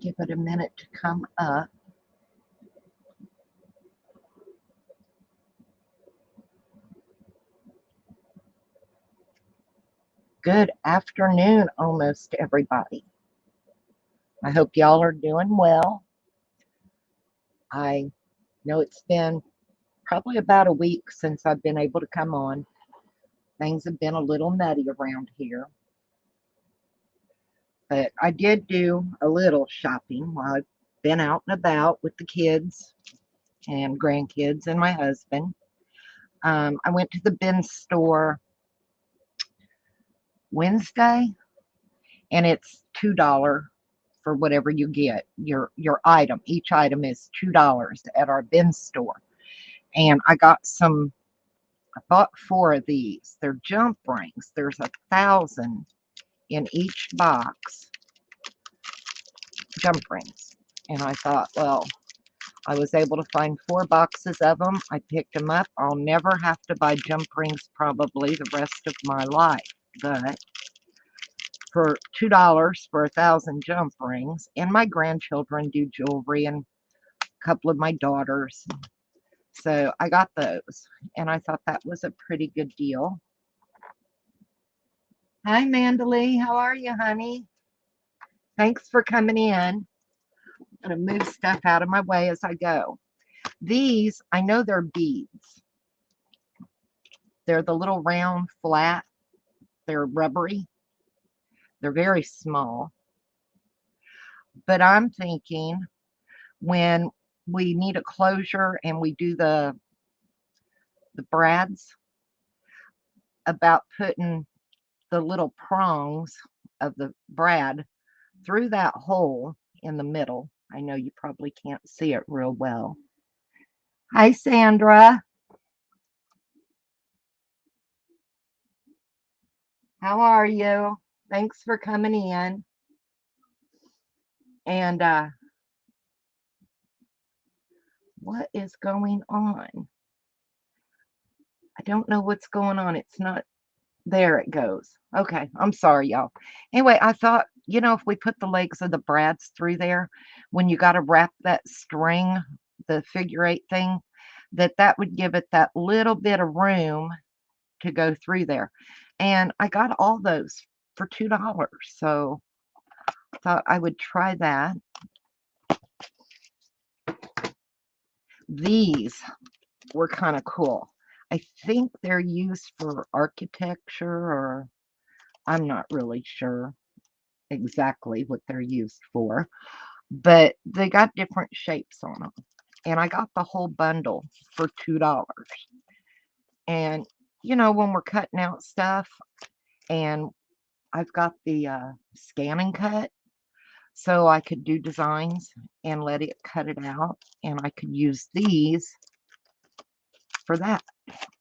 Give it a minute to come up. Good afternoon, almost everybody. I hope y'all are doing well. I know it's been probably about a week since I've been able to come on. Things have been a little nutty around here, but I did do a little shopping while I've been out and about with the kids and grandkids and my husband. I went to the bin store Wednesday, and it's $2 for whatever you get. Your item, each item is $2 at our bin store. And I bought 4 of these. They're jump rings. There's 1,000 in each box, jump rings. And I thought, well, I was able to find 4 boxes of them. I picked them up. I'll never have to buy jump rings probably the rest of my life. But for $2 for 1,000 jump rings, and my grandchildren do jewelry, and a couple of my daughters. So I got those, and I thought that was a pretty good deal. Hi, Mandalee. How are you, honey? Thanks for coming in. I'm going to move stuff out of my way as I go. These, I know they're beads. They're the little round, flat. They're rubbery. They're very small. But I'm thinking when we need a closure and we do the brads, about putting the little prongs of the brad through that hole in the middle. I know you probably can't see it real well. Hi, Sandra. How are you? Thanks for coming in. And what is going on? I don't know what's going on. It's not. There it goes. Okay, I'm sorry, y'all. Anyway, I thought, if we put the legs of the brads through there, when you got to wrap that string, the figure 8 thing, that would give it that little bit of room to go through there. And I got all those for $2, so I thought I would try that. These were kind of cool. I think they're used for architecture, or I'm not really sure exactly what they're used for, but they got different shapes on them. And I got the whole bundle for $2. And, when we're cutting out stuff, and I've got the scan and cut, so I could do designs and let it cut it out, and I could use these for that.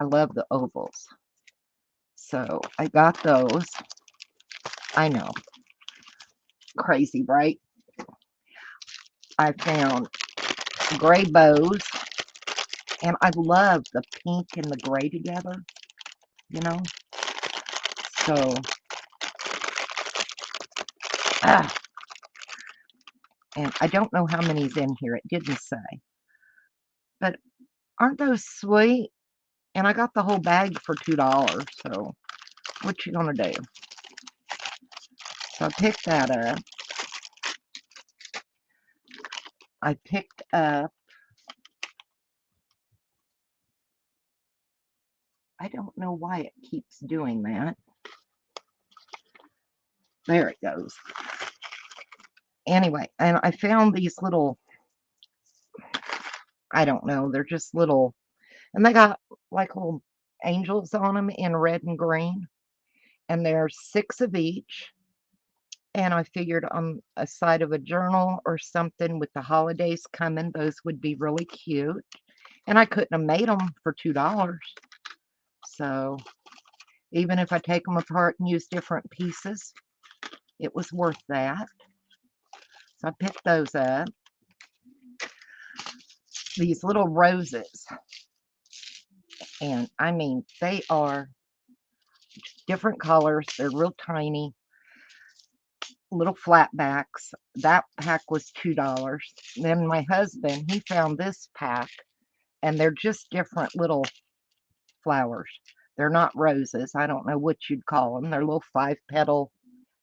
I love the ovals. So I got those. I know. Crazy, right? I found gray bows, and I love the pink and the gray together, you know? So, and I don't know how many's in here. It didn't say. But aren't those sweet? And I got the whole bag for $2, so what you gonna do? So I picked that up. I picked up, I don't know why it keeps doing that. There it goes. Anyway, and I found these little, I don't know, they're just little, and they got like little angels on them in red and green, and there's 6 of each. And I figured on a side of a journal or something with the holidays coming, those would be really cute. And I couldn't have made them for $2. So even if I take them apart and use different pieces, it was worth that. So I picked those up. These little roses. And I mean, they are different colors. They're real tiny. little flatbacks. That pack was $2. Then my husband, he found this pack, and they're just different little flowers. They're not roses. I don't know what you'd call them. They're little 5-petal.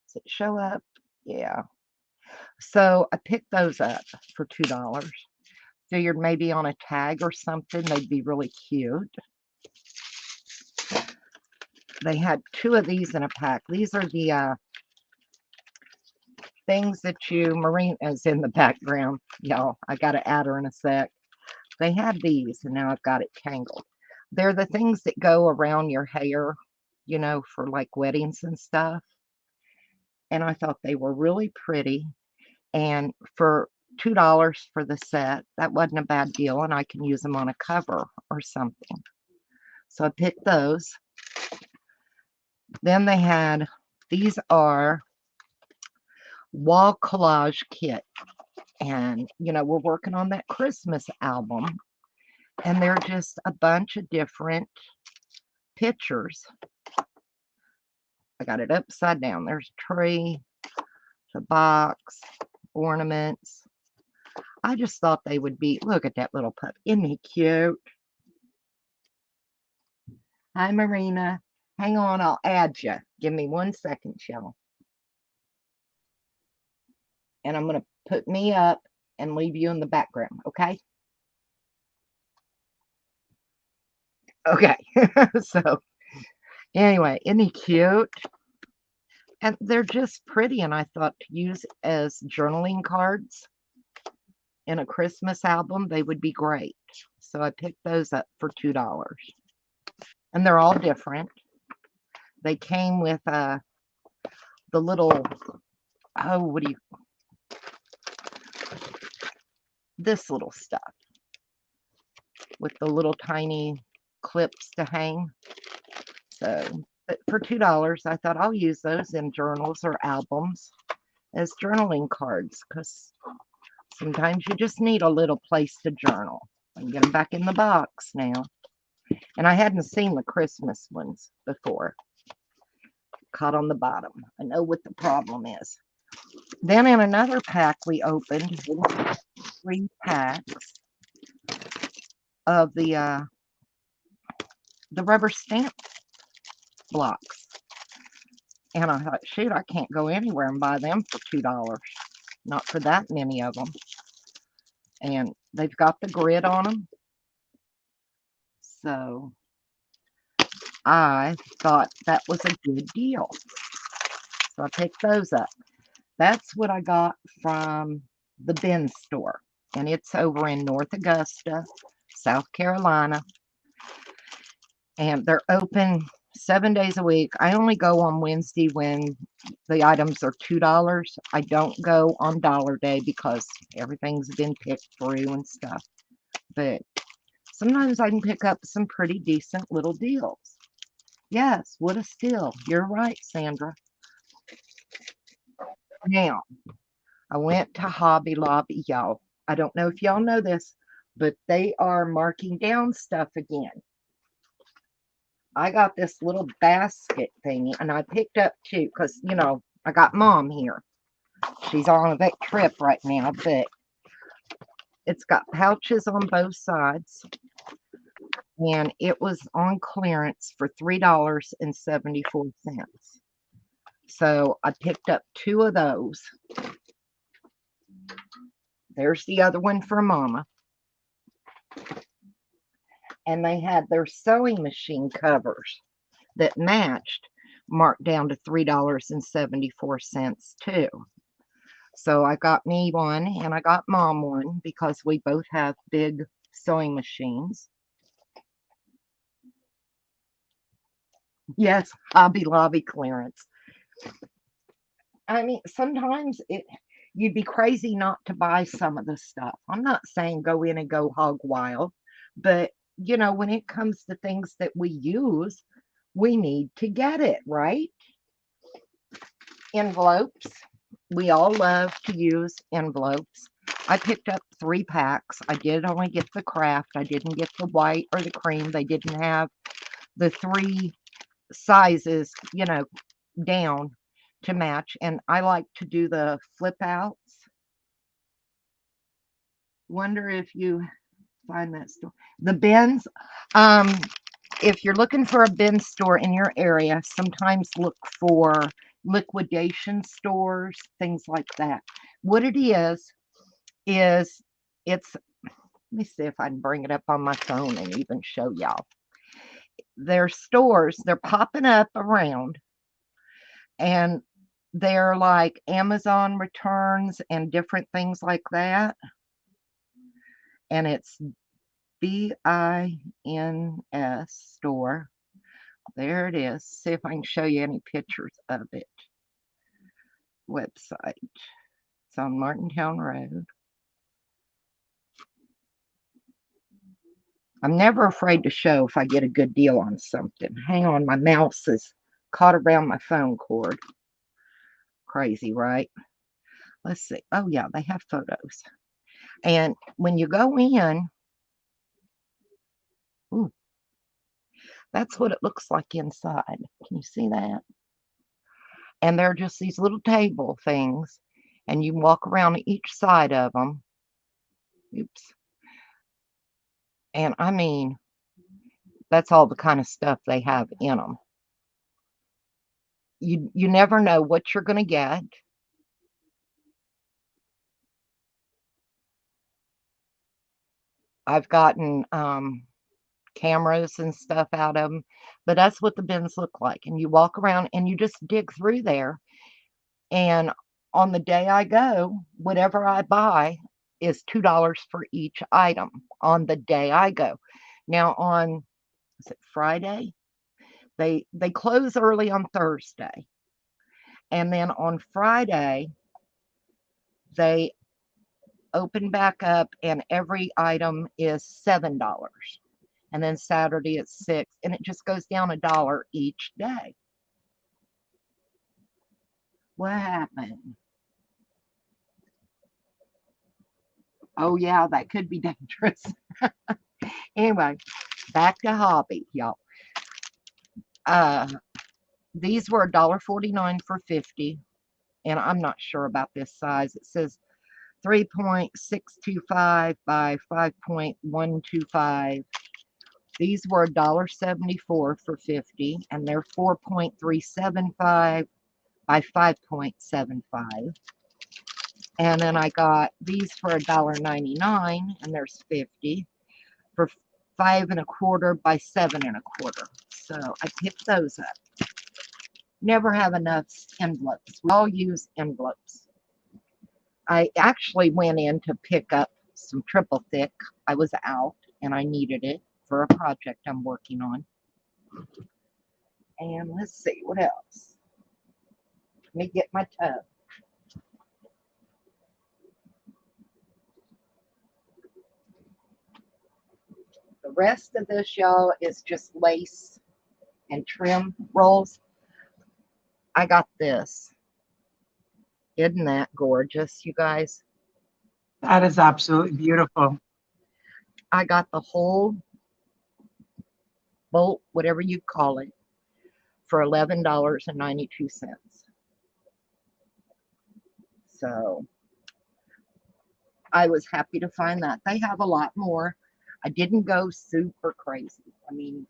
Does it show up? Yeah. So I picked those up for $2. Figured maybe on a tag or something they'd be really cute. They had 2 of these in a pack. These are the things that Marina's in the background. Y'all, I got to add her in a sec. They had these, and now I've got it tangled. They're the things that go around your hair, for like weddings and stuff. And I thought they were really pretty. And for $2 for the set, that wasn't a bad deal, and I can use them on a cover or something. So I picked those. Then they had, these are wall collage kit. And, we're working on that Christmas album. And they're just a bunch of different pictures. I got it upside down. There's a tree, the box, ornaments. I just thought they would be, look at that little pup. Isn't he cute? Hi, Marina. Hang on, I'll add you. Give me 1 second, y'all. And I'm going to put me up and leave you in the background, okay? Okay. So, anyway, isn't he cute? And they're just pretty, and I thought to use as journaling cards in a Christmas album, they would be great. So I picked those up for $2. And they're all different. They came with the little, this little stuff with the little tiny clips to hang. So, but for $2, I thought I'll use those in journals or albums as journaling cards, because sometimes you just need a little place to journal. I can get them back in the box now. And I hadn't seen the Christmas ones before. Caught on the bottom. I know what the problem is. Then in another pack we opened 3 packs of the rubber stamp blocks. And I thought, shoot, I can't go anywhere and buy them for $2. Not for that many of them. And they've got the grid on them. So I thought that was a good deal. So I picked those up. That's what I got from the bin store. And it's over in North Augusta, South Carolina. And they're open 7 days a week. I only go on Wednesday when the items are $2. I don't go on Dollar Day because everything's been picked through and stuff. But sometimes I can pick up some pretty decent little deals. Yes, what a steal. You're right, Sandra. Now, I went to Hobby Lobby, y'all. I don't know if y'all know this, but they are marking down stuff again. I got this little basket thingy, and I picked up 2 because, I got Mom here. She's on a trip right now, but it's got pouches on both sides, and it was on clearance for $3.74. So I picked up 2 of those. There's the other one for Mama. And they had their sewing machine covers that matched, marked down to $3.74 too. So I got me one and I got Mom one because we both have big sewing machines. Yes, Hobby Lobby clearance. I mean, sometimes you'd be crazy not to buy some of the stuff. I'm not saying go in and go hog wild, but when it comes to things that we use, we need to get it, right? Envelopes. We all love to use envelopes. I picked up 3 packs. I did only get the craft. I didn't get the white or the cream. They didn't have the 3 sizes, down. to match. And I like to do the flip outs. Wonder if you find that store. The bins. Um, if you're looking for a bin store in your area, sometimes look for liquidation stores, things like that. What it is it's, let me see if I can bring it up on my phone and even show y'all. They're stores, they're popping up around, and they're like Amazon returns and different things like that. And it's BINS store. There it is. See if I can show you any pictures of it. Website. It's on Martintown Road. I'm never afraid to show if I get a good deal on something. Hang on, my mouse is caught around my phone cord. Crazy, right? Let's see. Oh, yeah, they have photos. And when you go in, ooh, that's what it looks like inside. Can you see that? And they're just these little table things, and you walk around each side of them. Oops. And I mean, that's all the kind of stuff they have in them. You never know what you're going to get. I've gotten cameras and stuff out of them, but that's what the bins look like. And you walk around and you just dig through there. And on the day I go, whatever I buy is $2 for each item on the day I go. Now on, is it Friday? They close early on Thursday. And then on Friday, they open back up and every item is $7. And then Saturday it's 6, and it just goes down $1 each day. What happened? Oh yeah, that could be dangerous. Anyway, back to hobby, y'all. Uh, these were $1.49 for 50, and I'm not sure about this size. It says 3.625 by 5.125. These were $1.74 for 50, and they're 4.375 by 5.75. And then I got these for $1.99, and there's 50 for 5.25 by 7.25. So I picked those up. Never have enough envelopes. We all use envelopes. I actually went in to pick up some triple thick. I was out and I needed it for a project I'm working on. And let's see what else. Let me get my tub. The rest of this, y'all, is just lace and trim rolls. I got this. Isn't that gorgeous, you guys? That is absolutely beautiful. I got the whole bolt, whatever you call it, for $11.92. So I was happy to find that. They have a lot more. I didn't go super crazy. I mean,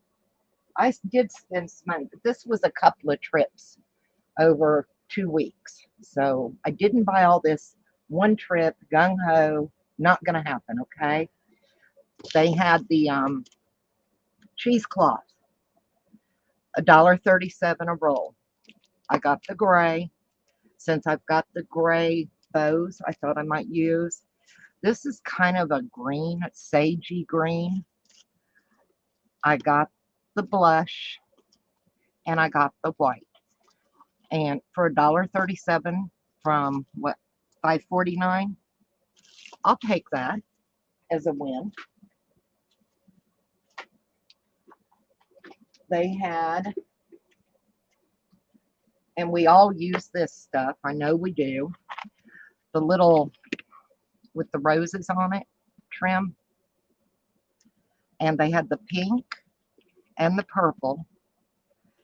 I did spend some money, but this was a couple of trips over 2 weeks. So I didn't buy all this one trip, gung ho, not going to happen, okay? They had the cheesecloth, $1.37 a roll. I got the gray. Since I've got the gray bows, I thought I might use. This is kind of a green, sagey green. I got the blush and I got the white. And for $1.37 from what, 5.49, I'll take that as a win. They had, and we all use this stuff, I know we do, the little with the roses on it trim. And they had the pink and the purple,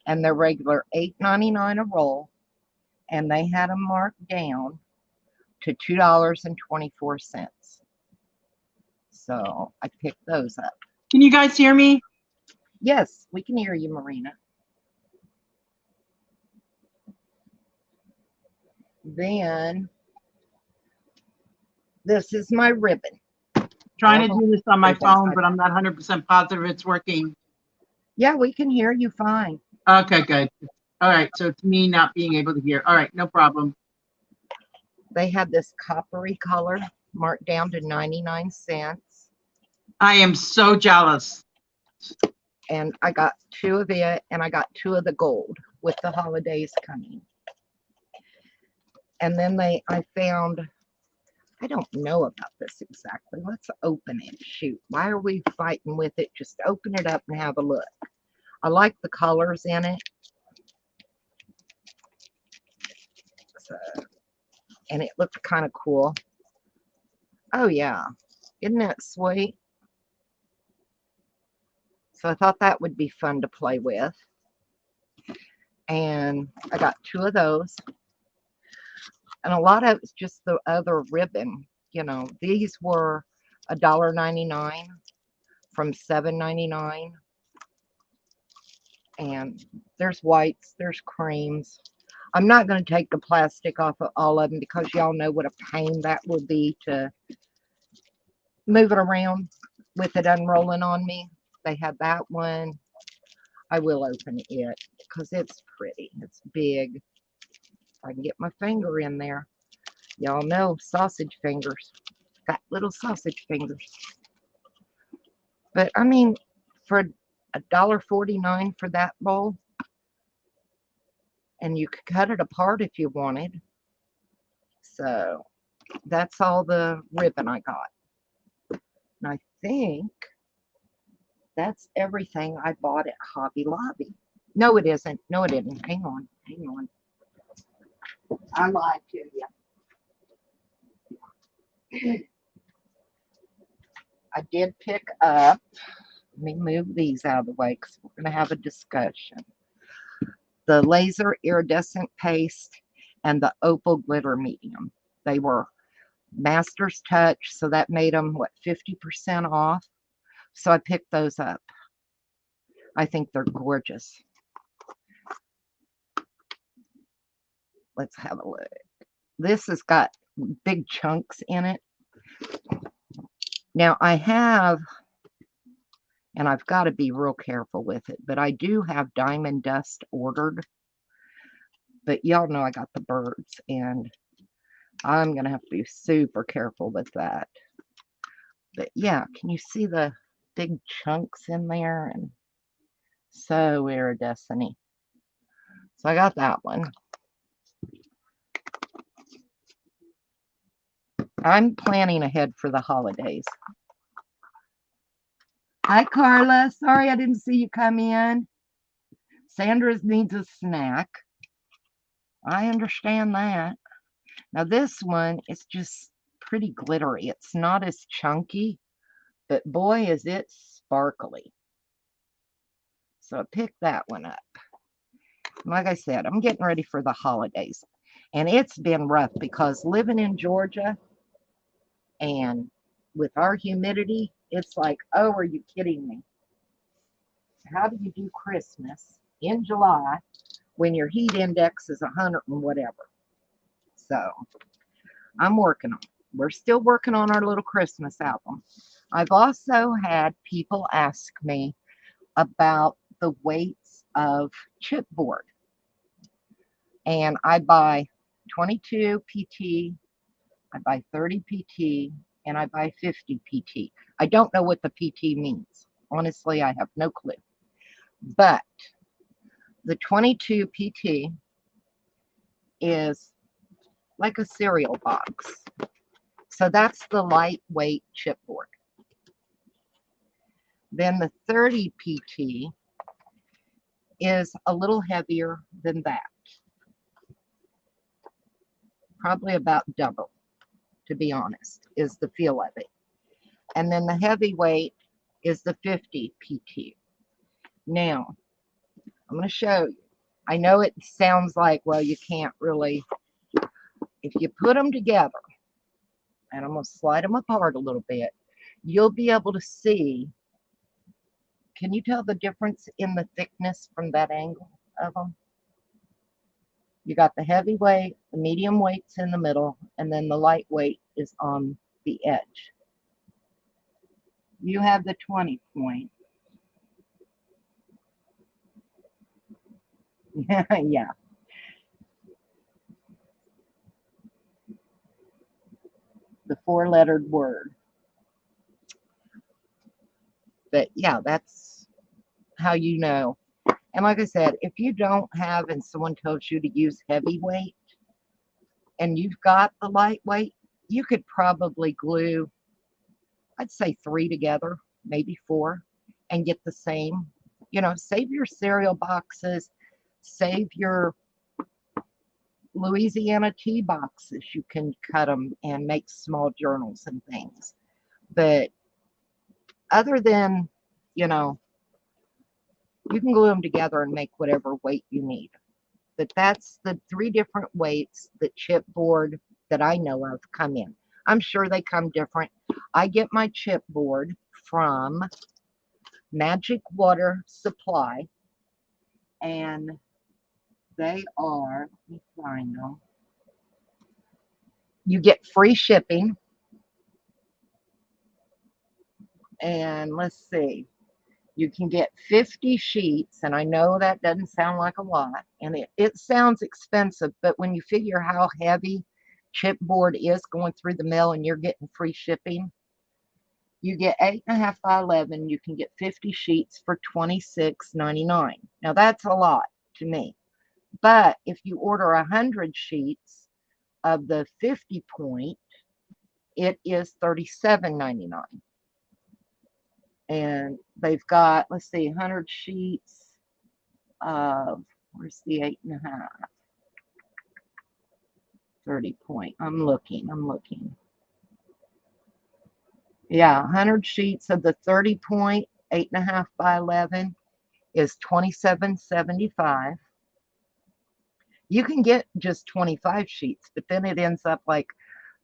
and they're regular $8.99 a roll. and they had them marked down to $2.24. So I picked those up. Can you guys hear me? Yes, we can hear you, Marina. Then this is my ribbon. Trying to do this on my phone, ribbons. but I'm not 100% positive it's working. Yeah, we can hear you fine. Okay, good. All right, so it's me not being able to hear. All right, no problem. They had this coppery color marked down to 99 cents. I am so jealous. And I got 2 of it, and I got 2 of the gold with the holidays coming. And then I found, I don't know about this exactly. Let's open it. Shoot, why are we fighting with it? Just open it up and have a look. I like the colors in it. So, and it looked kind of cool. Oh yeah, isn't that sweet? So I thought that would be fun to play with. And I got 2 of those. And a lot of it's just the other ribbon. You know, these were $1.99 from $7.99. And there's whites, there's creams. I'm not going to take the plastic off of all of them because y'all know what a pain that will be to move it around with it unrolling on me. They had that one. I will open it because it's pretty. It's big. I can get my finger in there. Y'all know sausage fingers. Fat little sausage fingers. But I mean, for $1.49 for that bowl, and you could cut it apart if you wanted. So that's all the ribbon I got. And I think that's everything I bought at Hobby Lobby. No, it isn't. No, it didn't. Hang on. Hang on. I lied to you. I did pick up, let me move these out of the way because we're going to have a discussion. The laser iridescent paste and the opal glitter medium. They were Master's Touch, so that made them, what, 50% off? So I picked those up. I think they're gorgeous. Let's have a look. This has got big chunks in it. Now I have, and I've got to be real careful with it, but I do have diamond dust ordered. But y'all know I got the birds, and I'm going to have to be super careful with that. But yeah, can you see the big chunks in there? And so iridescent-y. So I got that one. I'm planning ahead for the holidays. Hi, Carla. Sorry I didn't see you come in. Sandra needs a snack. I understand that. Now this one is just pretty glittery. It's not as chunky, but boy, is it sparkly. So I picked that one up. Like I said, I'm getting ready for the holidays. And it's been rough because living in Georgia and with our humidity, it's like, oh, are you kidding me? How do you do Christmas in July when your heat index is 100 and whatever? So I'm working on it. We're still working on our little Christmas album. I've also had people ask me about the weights of chipboard. And I buy 22 PT, I buy 30 PT, and I buy 50 PT. I don't know what the PT means. Honestly, I have no clue. But the 22 PT is like a cereal box. So that's the lightweight chipboard. Then the 30 PT is a little heavier than that. Probably about double, to be honest, is the feel of it. And then the heavyweight is the 50 PT. Now, I'm going to show you. I know it sounds like, well, you can't really, if you put them together, and I'm going to slide them apart a little bit, you'll be able to see. Can you tell the difference in the thickness from that angle of them? You got the heavyweight, the medium weight's in the middle, and then the lightweight is on the edge. You have the 20 point. Yeah. The four-lettered word. But yeah, that's how you know. And like I said, if you don't have and someone tells you to use heavyweight and you've got the lightweight, you could probably glue, I'd say 3 together, maybe 4, and get the same. You know, save your cereal boxes, save your Louisiana tea boxes. You can cut them and make small journals and things. But other than, you know, you can glue them together and make whatever weight you need. But that's the 3 different weights that chipboard that I know of come in. I'm sure they come different. I get my chipboard from Magic Water Supply, and they are, let me find them. You get free shipping, and let's see, you can get 50 sheets, and I know that doesn't sound like a lot, and it sounds expensive, but when you figure how heavy chipboard is going through the mail and you're getting free shipping, you get 8.5 by 11. You can get 50 sheets for $26.99. Now that's a lot to me, but if you order 100 sheets of the 50 point, it is $37.99. And they've got, let's see, 100 sheets of, where's the 8.5? 30 point. I'm looking. Yeah, 100 sheets of the 30 point, 8.5 by 11 is $27.75. You can get just 25 sheets, but then it ends up like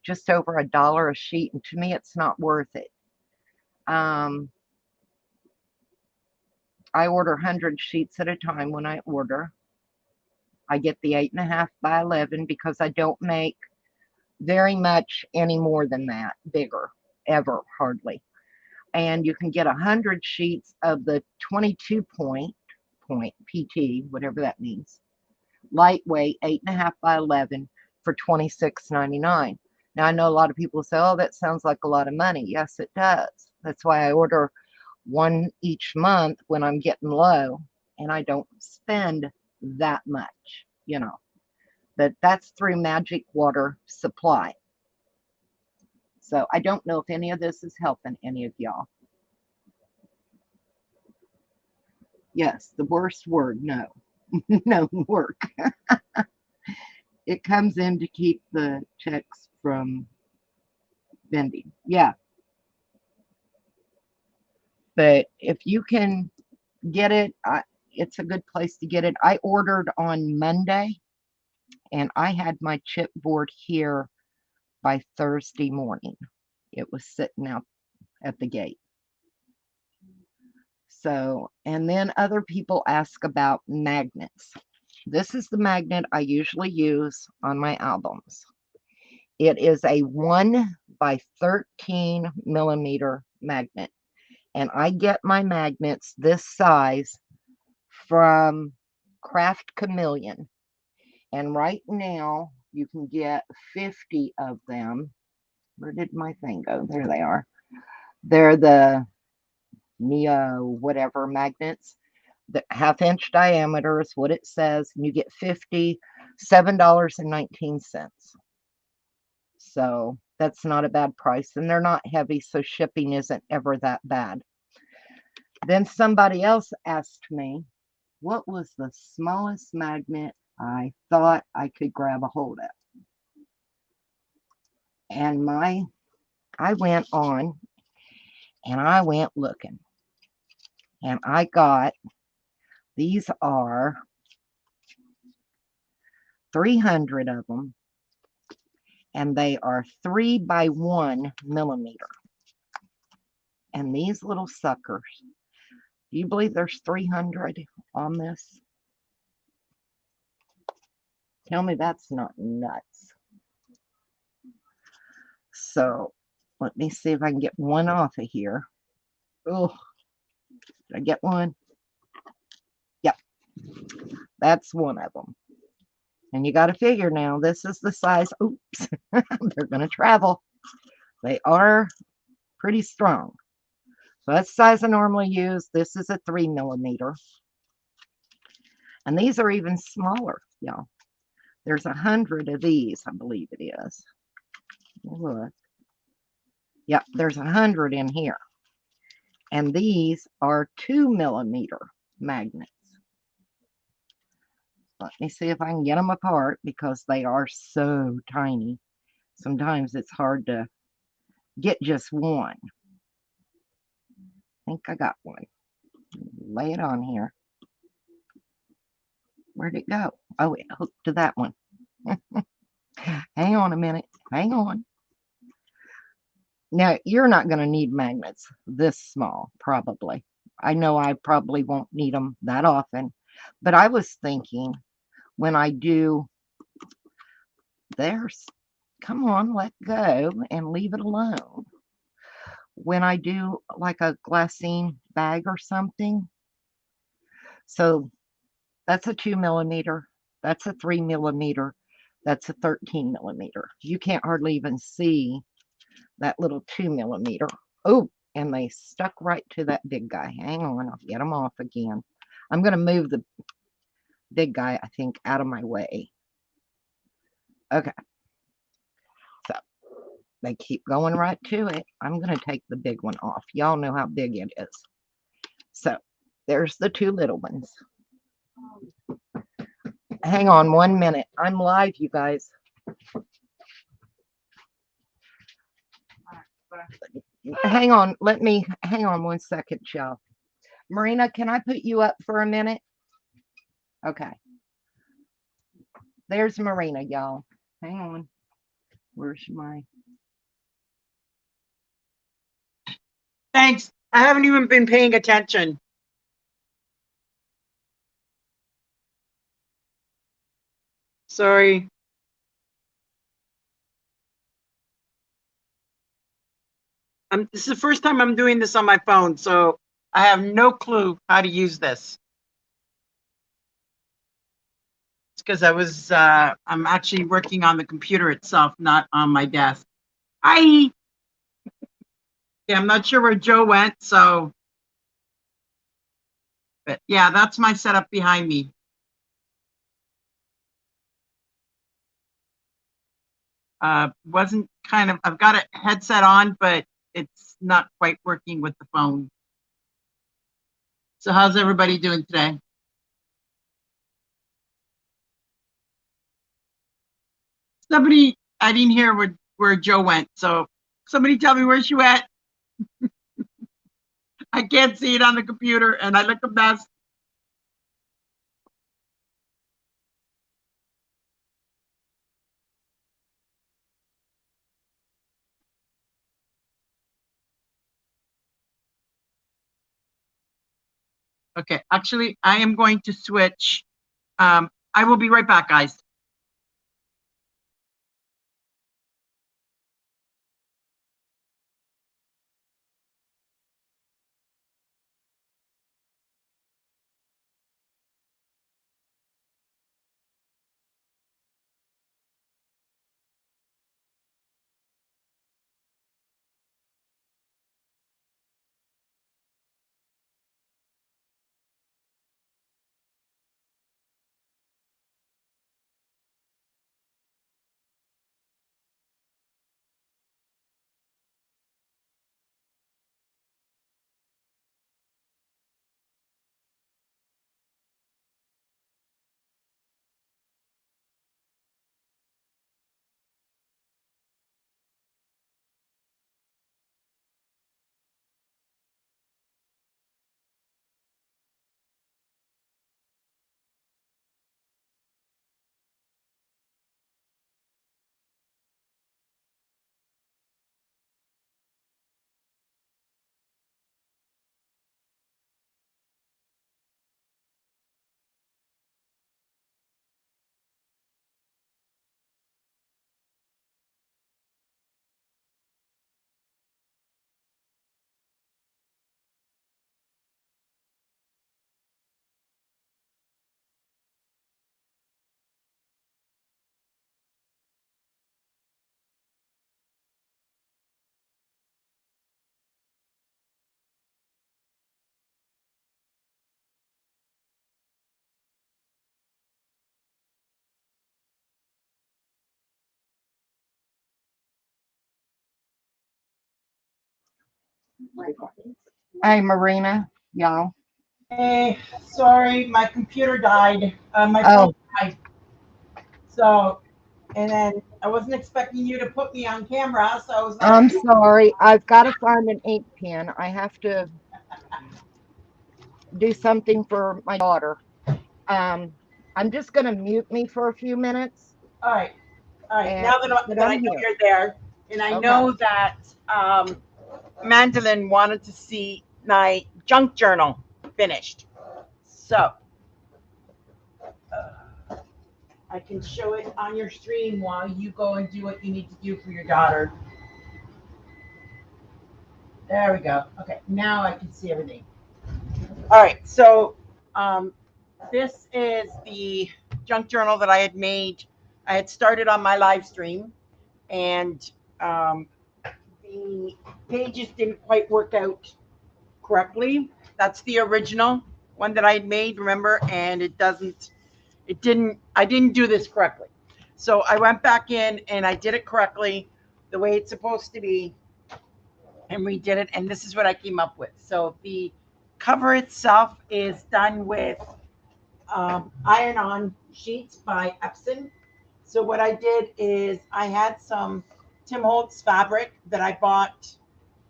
just over $1 a sheet, and to me, it's not worth it. I order 100 sheets at a time when I order. I get the 8.5 by 11 because I don't make very much any more than that, bigger, ever, hardly. And you can get 100 sheets of the 22 point PT, whatever that means, lightweight, 8.5 by 11 for $26.99. Now, I know a lot of people say, oh, that sounds like a lot of money. Yes, it does. That's why I order one each month when I'm getting low, and I don't spend that much, you know. But that's through Magic Water Supply. So I don't know if any of this is helping any of y'all. Yes, the worst word, no. No work. It comes in to keep the checks from bending. Yeah. But if you can get it, it's a good place to get it. I ordered on Monday, and I had my chipboard here by Thursday morning. It was sitting out at the gate. So, and then other people ask about magnets. This is the magnet I usually use on my albums. It is a 1 by 13 millimeter magnet. And I get my magnets this size from Craft Chameleon. And right now you can get 50 of them. Where did my thing go? There they are. They're the Neo whatever magnets. The half-inch diameter is what it says, and you get 50, $7.19. So that's not a bad price, and they're not heavy, so shipping isn't ever that bad. Then somebody else asked me, what was the smallest magnet I thought I could grab a hold of? And I went on and I went looking, and I got, these are 300 of them, and they are 3 by 1 millimeter. And these little suckers, do you believe there's 300 on this? Tell me that's not nuts. So let me see if I can get one off of here. Oh, did I get one? Yep, that's one of them. And you got to figure now, this is the size. Oops, they're going to travel. They are pretty strong. So that's the size I normally use. This is a 3 millimeter. And these are even smaller, y'all. There's 100 of these, I believe it is. Look. Yep, there's 100 in here. And these are 2 millimeter magnets. Let me see if I can get them apart because they are so tiny. Sometimes it's hard to get just one. I think I got one. Lay it on here. Where'd it go? Oh, it hooked to that one. Hang on a minute. Hang on. Now, you're not going to need magnets this small, probably. I know I probably won't need them that often. But I was thinking when I do, come on, let go and leave it alone. When I do like a glassine bag or something. So that's a 2 millimeter. That's a 3 millimeter. That's a 13 millimeter. You can't hardly even see that little 2 millimeter. Oh, and they stuck right to that big guy. Hang on, I'll get them off again. I'm going to move the big guy, I think, out of my way. Okay. So they keep going right to it. I'm going to take the big one off. Y'all know how big it is. So there's the two little ones. Hang on 1 minute. I'm live, you guys. Hang on. Hang on 1 second, y'all. Marina, can I put you up for a minute? Okay. There's Marina, y'all. Hang on. Where's my... Thanks. I haven't even been paying attention. Sorry. This is the first time I'm doing this on my phone, so I have no clue how to use this. It's because I'm actually working on the computer itself, not on my desk. Hi. Yeah, I'm not sure where Joe went, so. But yeah, that's my setup behind me. I've got a headset on, but it's not quite working with the phone. So how's everybody doing today? I didn't hear where Joe went, so somebody tell me where she went. I can't see it on the computer, and I look a mess. Okay, actually, I am going to switch. I will be right back, guys. Hey, Marina. Y'all. Hey, sorry, my computer died. My phone Oh, died. So, and then I wasn't expecting you to put me on camera, so I was like, I'm sorry. I've got to find an ink pen. I have to do something for my daughter. Um, I'm just going to mute me for a few minutes, all right, all right. and Now that but I I'm know here. you're there, and I Okay. know that Mandolin wanted to see my junk journal finished, so I can show it on your stream while you go and do what you need to do for your daughter. There we go. Okay, now I can see everything. All right, so um, this is the junk journal that I had made. I had started on my live stream, and um, the pages didn't quite work out correctly. That's the original one that I had made, remember? And I didn't do this correctly. So I went back in and I did it correctly, the way it's supposed to be, and redid it. And this is what I came up with. So the cover itself is done with iron-on sheets by Epson. So what I did is I had some Tim Holtz fabric that I bought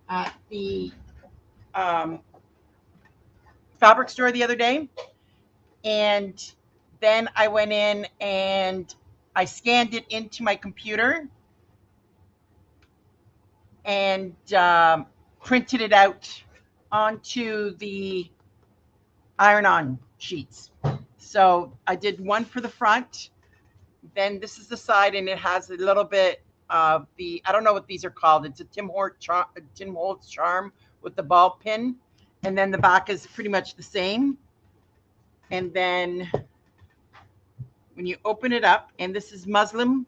at the um, fabric store the other day, and then I went in and I scanned it into my computer and printed it out onto the iron-on sheets. So I did one for the front. Then this is the side, and it has a little bit of the, I don't know what these are called. It's a Tim Holtz charm with the ball pin, and then the back is pretty much the same. And then when you open it up, and this is muslin.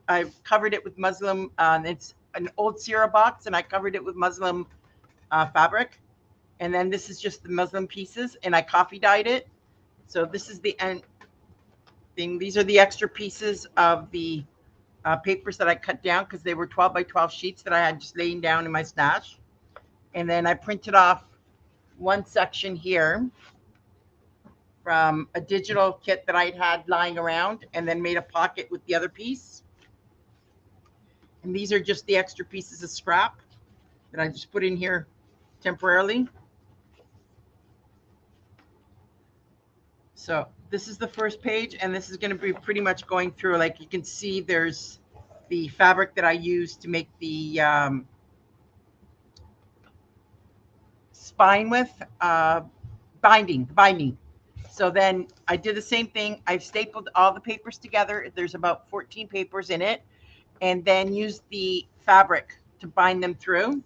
I covered it with muslin. It's an old Sierra box, and I covered it with muslin fabric. And then this is just the muslin pieces, and I coffee dyed it. So this is the end thing. These are the extra pieces of the papers that I cut down because they were 12 by 12 sheets that I had just laying down in my stash. And then I printed off one section here from a digital kit that I'd had lying around, and then made a pocket with the other piece. And these are just the extra pieces of scrap that I just put in here temporarily. So this is the first page, and this is going to be pretty much going through. Like you can see, there's the fabric that I used to make the spine with binding. So then I did the same thing. I've stapled all the papers together. There's about 14 papers in it, and then used the fabric to bind them through.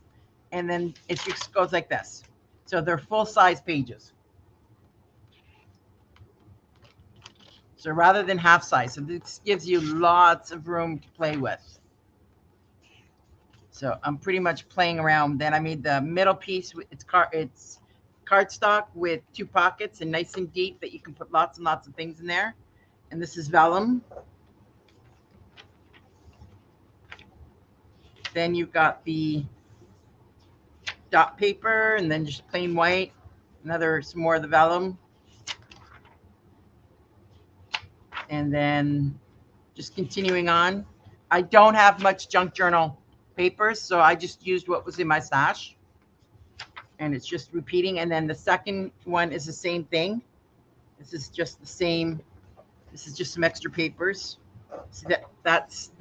And then it just goes like this. So they're full size pages. So rather than half size, so this gives you lots of room to play with. So I'm pretty much playing around. Then I made the middle piece. It's cardstock with 2 pockets and nice and deep that you can put lots and lots of things in there. And this is vellum. Then you've got the dot paper, and then just plain white. Some more of the vellum. And then just continuing on. I don't have much junk journal papers, so I just used what was in my stash. And it's just repeating. And then the second one is the same thing. This is just the same. This is just some extra papers. So that's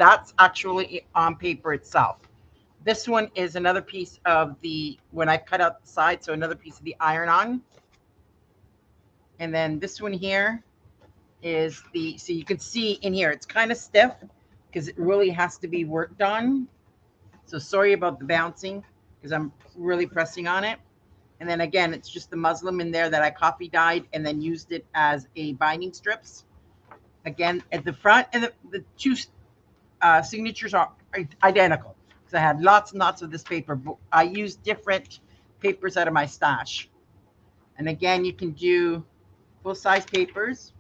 actually on paper itself. This one is another piece of when I cut out the side, so another piece of the iron-on. And then this one here is so you can see in here, it's kind of stiff because it really has to be worked on. So sorry about the bouncing because I'm really pressing on it. And then again, it's just the muslin in there that I coffee dyed and then used it as a binding strips. Again, at the front, and the 2 signatures are identical because I had lots and lots of this paper, but I used different papers out of my stash. And again, you can do full-size papers.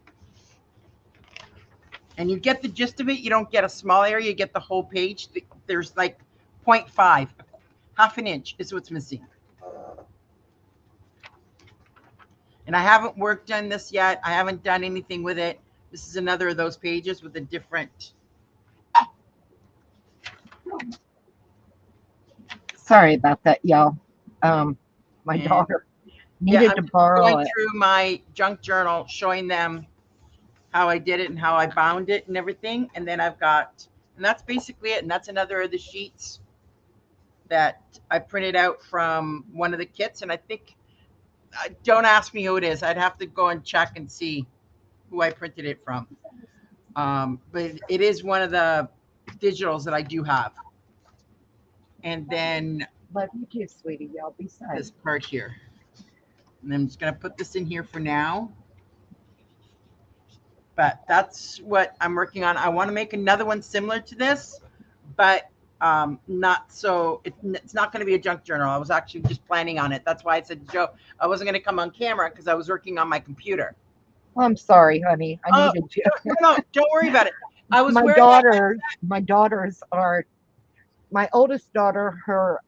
And you get the gist of it. You don't get a small area, you get the whole page. There's like 0.5, half an inch is what's missing. And I haven't worked on this yet. I haven't done anything with it. This is another of those pages with a different. Sorry about that, y'all. My And daughter yeah, needed I'm to just going borrow it. through my junk journal, showing them how I did it and how I bound it and everything. And then I've got, and that's basically it. And that's another of the sheets that I printed out from one of the kits. And I think, don't ask me who it is. I'd have to go and check and see who I printed it from. But it is one of the digitals that I do have. And then Love you too, sweetie. Y'all be safe. this part here. And I'm just going to put this in here for now. But that's what I'm working on. I want to make another one similar to this, but not so, it's not going to be a junk journal. I was actually just planning on it. That's why I said, Joe, I wasn't going to come on camera because I was working on my computer. Well, I'm sorry, honey. I Oh, needed you. no, don't worry about it. I was My wearing that. daughters are, my oldest daughter, her,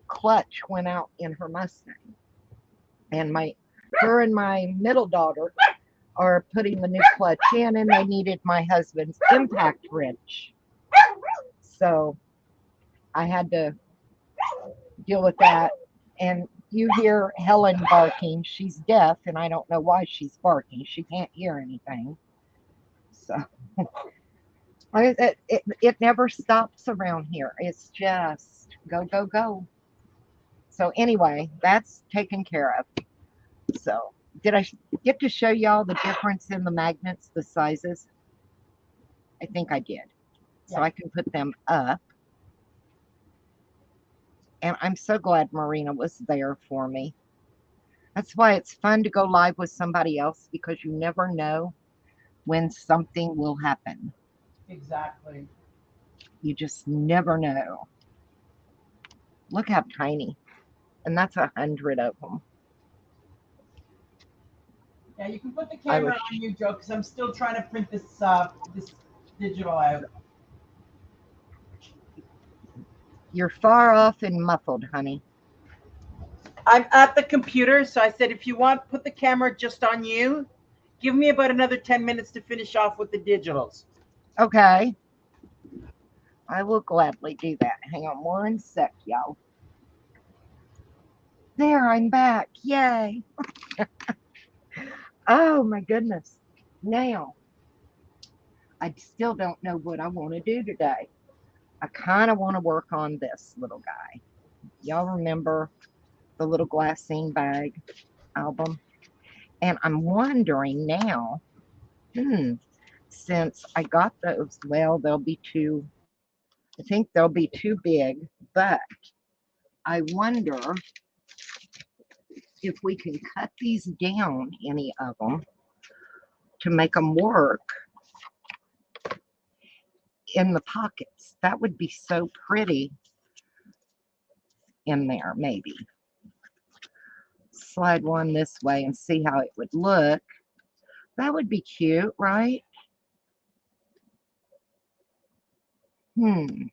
clutch went out in her Mustang. And her and my middle daughter are putting the new clutch in, and they needed my husband's impact wrench. So I had to deal with that. And you hear Helen barking. She's deaf, and I don't know why she's barking. She can't hear anything. So it never stops around here. It's just go, go, go. So anyway, that's taken care of. So did I get to show y'all the difference in the magnets, the sizes? I think I did. So Yeah. I can put them up. And I'm so glad Marina was there for me. That's why it's fun to go live with somebody else, because you never know when something will happen. Exactly. You just never know. Look how tiny. And that's 100 of them. Yeah, you can put the camera on you, Joe, because I'm still trying to print this this digital out. You're far off and muffled, honey. I'm at the computer, so I said, if you want, put the camera just on you. Give me about another 10 minutes to finish off with the digitals. Okay. I will gladly do that. Hang on one sec, y'all. There, I'm back. Yay. Oh, my goodness. Now, I still don't know what I want to do today. I kind of want to work on this little guy. Y'all remember the little glassine bag album? And I'm wondering now, since I got those, well, they'll be too, I think they'll be too big, but I wonder if we can cut these down, any of them, to make them work in the pockets. That would be so pretty in there, maybe. Slide one this way and see how it would look. That would be cute, right? And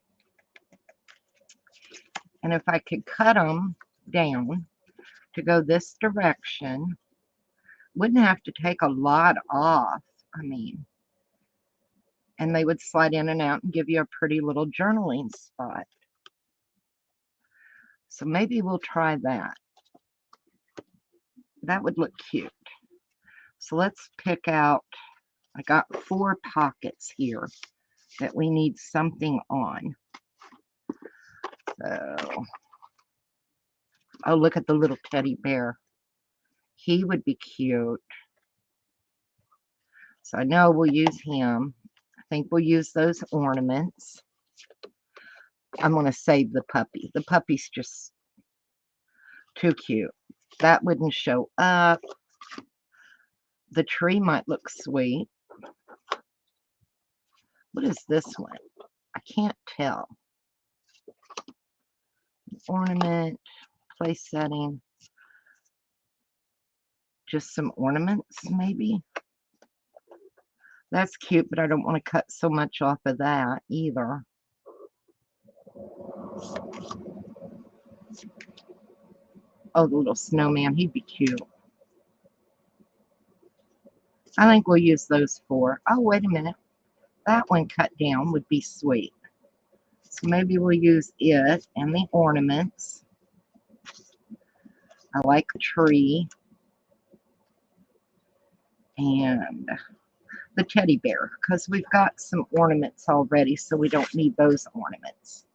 if I could cut them down to go this direction, wouldn't have to take a lot off. I mean, and they would slide in and out and give you a pretty little journaling spot. So maybe we'll try that. That would look cute. So let's pick out, I got 4 pockets here that we need something on. So, oh, look at the little teddy bear. He would be cute. So I know we'll use him. I think we'll use those ornaments. I'm going to save the puppy. The puppy's just too cute. That wouldn't show up. The tree might look sweet. What is this one? I can't tell. Ornament, place setting. Just some ornaments, maybe. That's cute, but I don't want to cut so much off of that either. Oh, the little snowman, he'd be cute. I think we'll use those 4. Oh, wait a minute. That one cut down would be sweet. So maybe we'll use it and the ornaments. I like a tree. And the teddy bear, because we've got some ornaments already, so we don't need those ornaments.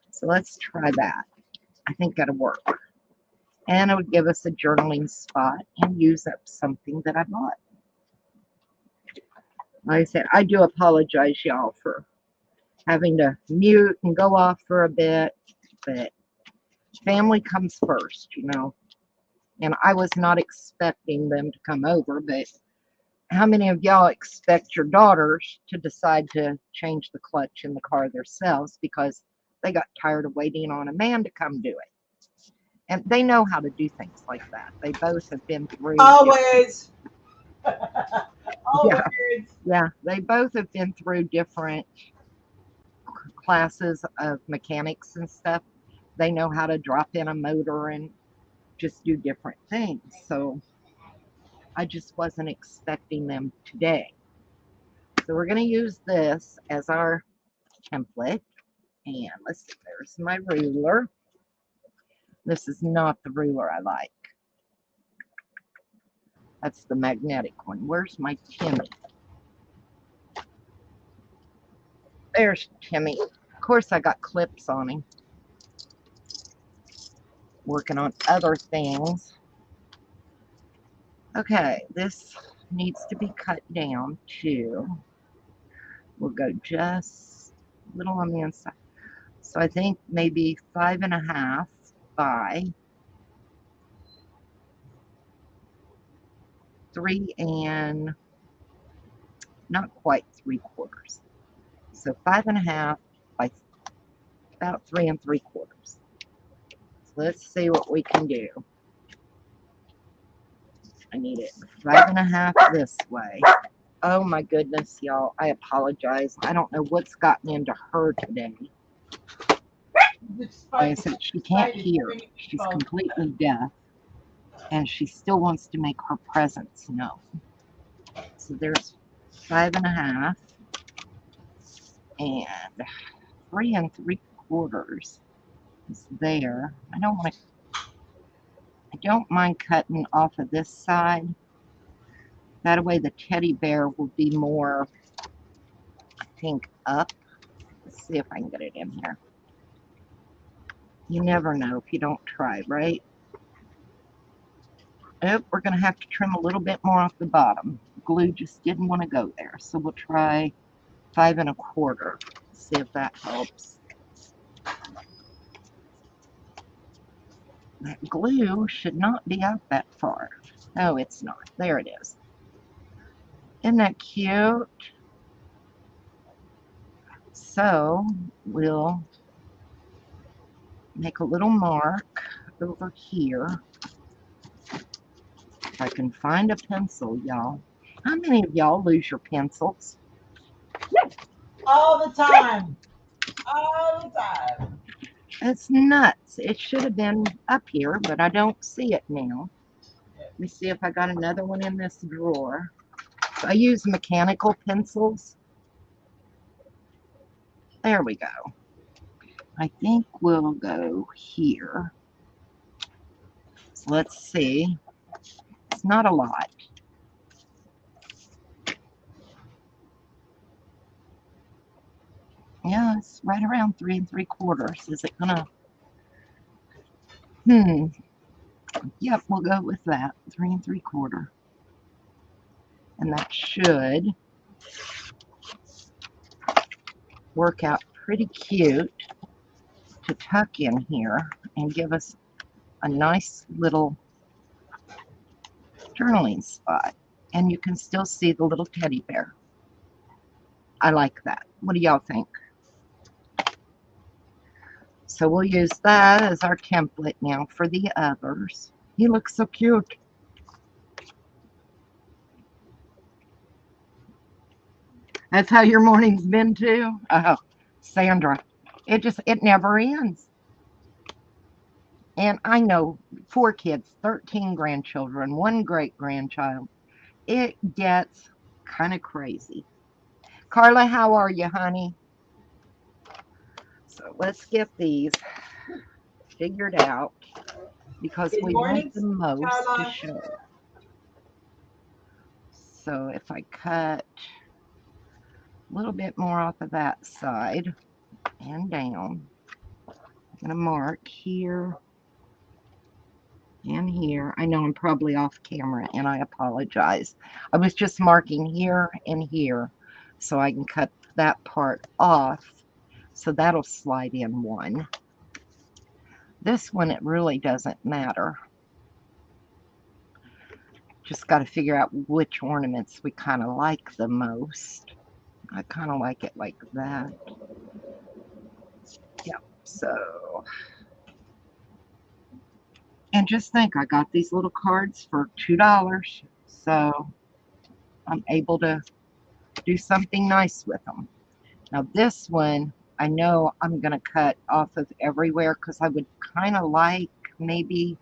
So let's try that. I think that'll work. And it would give us a journaling spot and use up something that I bought. Like I said, I do apologize, y'all, for having to mute and go off for a bit, but family comes first, you know. And I was not expecting them to come over, but how many of y'all expect your daughters to decide to change the clutch in the car themselves because they got tired of waiting on a man to come do it? And they know how to do things like that. They both have been through. Always. Yeah, Always. yeah, they both have been through different classes of mechanics and stuff. They know how to drop in a motor and just do different things. So I just wasn't expecting them today. So we're going to use this as our template. And let's see, there's my ruler. This is not the ruler I like. That's the magnetic one. Where's my Timmy? There's Timmy. Of course, I got clips on him. Working on other things. Okay, this needs to be cut down too. We'll go just a little on the inside. So I think maybe 5.5 by 3 and not quite 3/4. So 5.5 by about 3 3/4. So let's see what we can do. I need it 5.5 this way. Oh my goodness, y'all. I apologize. I don't know what's gotten into her today. Like I said, she can't hear. She's completely deaf. And she still wants to make her presence known. So there's 5.5 and 3 3/4 is there. I don't mind cutting off of this side. That way the teddy bear will be more, I think, up. Let's see if I can get it in here. You never know if you don't try, right? Oh, we're going to have to trim a little bit more off the bottom. Glue just didn't want to go there. So we'll try 5 1/4. See if that helps. That glue should not be out that far. Oh, it's not. There it is. Isn't that cute? So we'll make a little mark over here. If I can find a pencil, y'all. How many of y'all lose your pencils? All the time. All the time. It's nuts. It should have been up here, but I don't see it now. Let me see if I got another one in this drawer. So I use mechanical pencils. There we go. I think we'll go here. So let's see. It's not a lot. Yeah, it's right around 3 3/4. Is it gonna? Yep, we'll go with that. 3 3/4. And that should work out pretty cute to tuck in here and give us a nice little journaling spot. And you can still see the little teddy bear. I like that. What do y'all think? So we'll use that as our template now for the others. He looks so cute. That's how your morning's been too? Oh, Sandra, it never ends. And I know 4 kids, 13 grandchildren, 1 great-grandchild. It gets kind of crazy. Carla, how are you, honey? So let's get these figured out because Good we want morning, the most to Carla. show. So if I cut a little bit more off of that side and down, I'm going to mark here and here. I know I'm probably off camera and I apologize. I was just marking here and here so I can cut that part off. So that'll slide in one. This one, it really doesn't matter. Just got to figure out which ornaments we kind of like the most. I kind of like it like that. Yep. So, and just think, I got these little cards for $2. So I'm able to do something nice with them. Now this one, I know I'm going to cut off of everywhere because I would kind of like maybe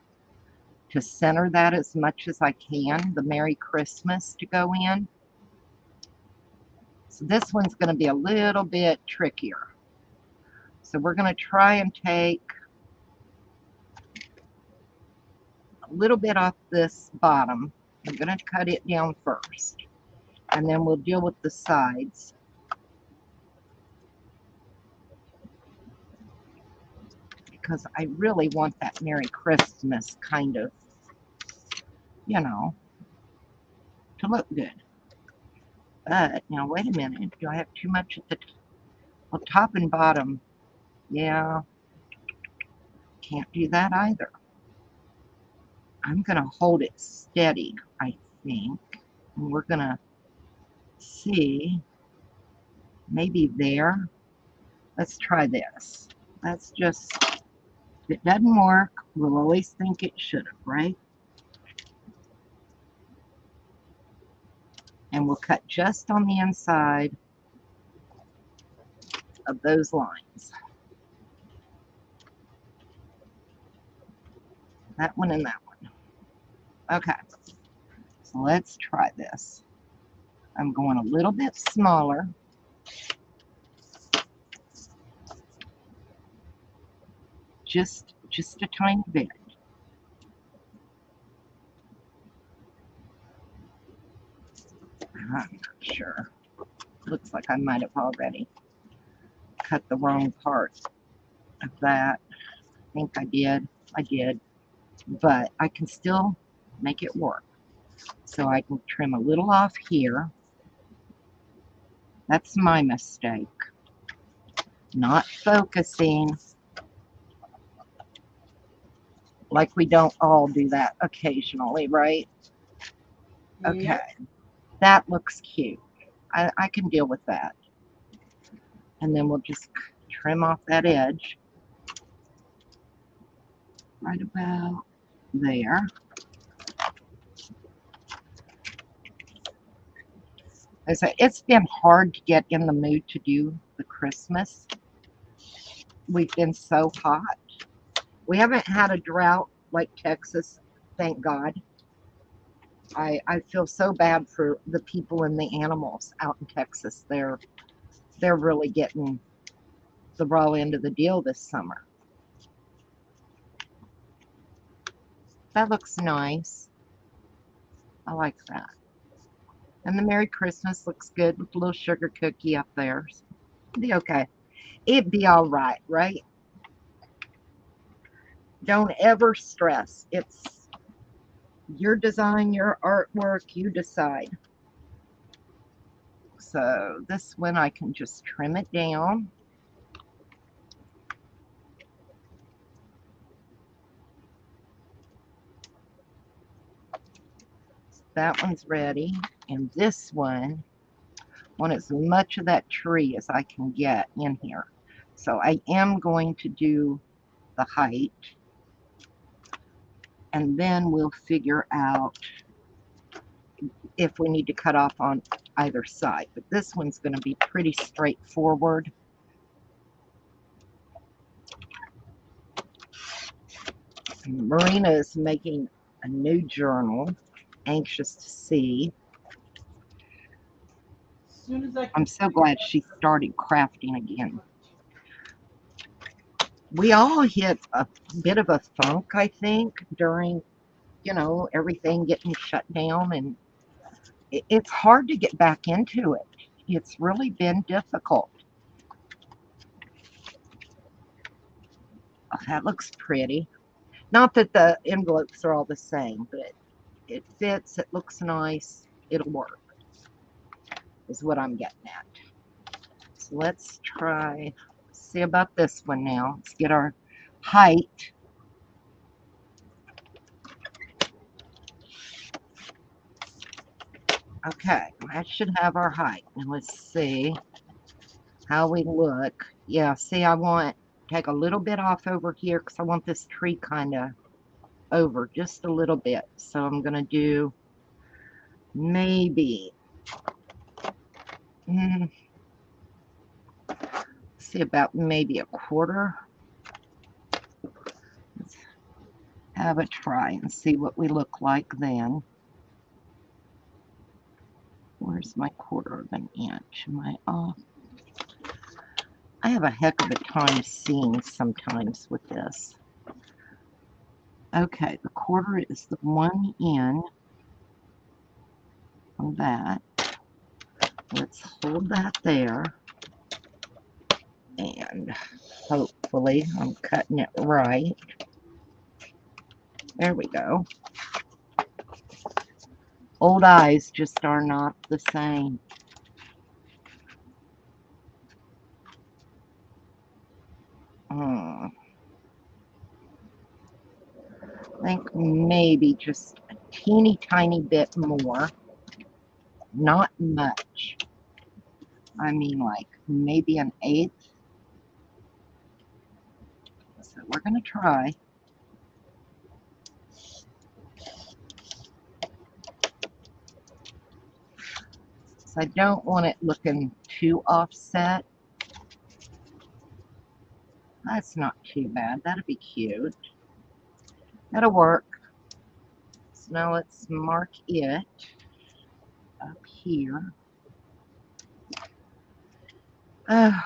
to center that as much as I can, the Merry Christmas to go in. So this one's going to be a little bit trickier. So we're going to try and take a little bit off this bottom. I'm going to cut it down first, and then we'll deal with the sides. Because I really want that Merry Christmas kind of, you know, to look good. But now, wait a minute. Do I have too much at the well, top and bottom? Yeah, can't do that either. I'm going to hold it steady, I think. And we're going to see maybe there. Let's try this. Let's just, if it doesn't work, we'll always think it should have, right? And we'll cut just on the inside of those lines. That one and that one. Okay, so let's try this. I'm going a little bit smaller. Just a tiny bit. I'm not sure. Looks like I might have already cut the wrong part of that. I think I did. I did. But I can still make it work. So I can trim a little off here. That's my mistake. Not focusing. Like we don't all do that occasionally, right? Okay. Yep. That looks cute. I can deal with that. And then we'll just trim off that edge right about there. I say it's been hard to get in the mood to do the Christmas. We've been so hot. We haven't had a drought like Texas, thank God. I feel so bad for the people and the animals out in Texas. They're really getting the raw end of the deal this summer. That looks nice. I like that. And the Merry Christmas looks good with a little sugar cookie up there. It'd be okay. It'd be all right, right? Don't ever stress. It's your design, your artwork, you decide. So this one I can just trim it down. That one's ready. And this one, I want as much of that tree as I can get in here. So I am going to do the height. And then we'll figure out if we need to cut off on either side. But this one's going to be pretty straightforward. Marina is making a new journal. Anxious to see. As soon as I I'm can so figure glad she started crafting again. We all hit a bit of a funk, I think, during, everything getting shut down, and it's hard to get back into it. It's really been difficult. Oh, that looks pretty. Not that the envelopes are all the same, but it fits, it looks nice, it'll work, is what I'm getting at. So let's see about this one now. Let's get our height. Okay, that should have our height. Now let's see how we look. Yeah, see, I want to take a little bit off over here because I want this tree kind of over just a little bit. So I'm going to do maybe, see, about maybe a quarter. Let's have a try and see what we look like then. Where's my quarter of an inch? Am I off? I have a heck of a time seeing sometimes with this. Okay, the quarter is the one in on that. Let's hold that there. And hopefully I'm cutting it right. There we go. Old eyes just are not the same. I think maybe just a teeny tiny bit more. Not much. I mean, like maybe an eighth. So we're going to try. So I don't want it looking too offset. That's not too bad. That'll be cute. That'll work. So now let's mark it up here. I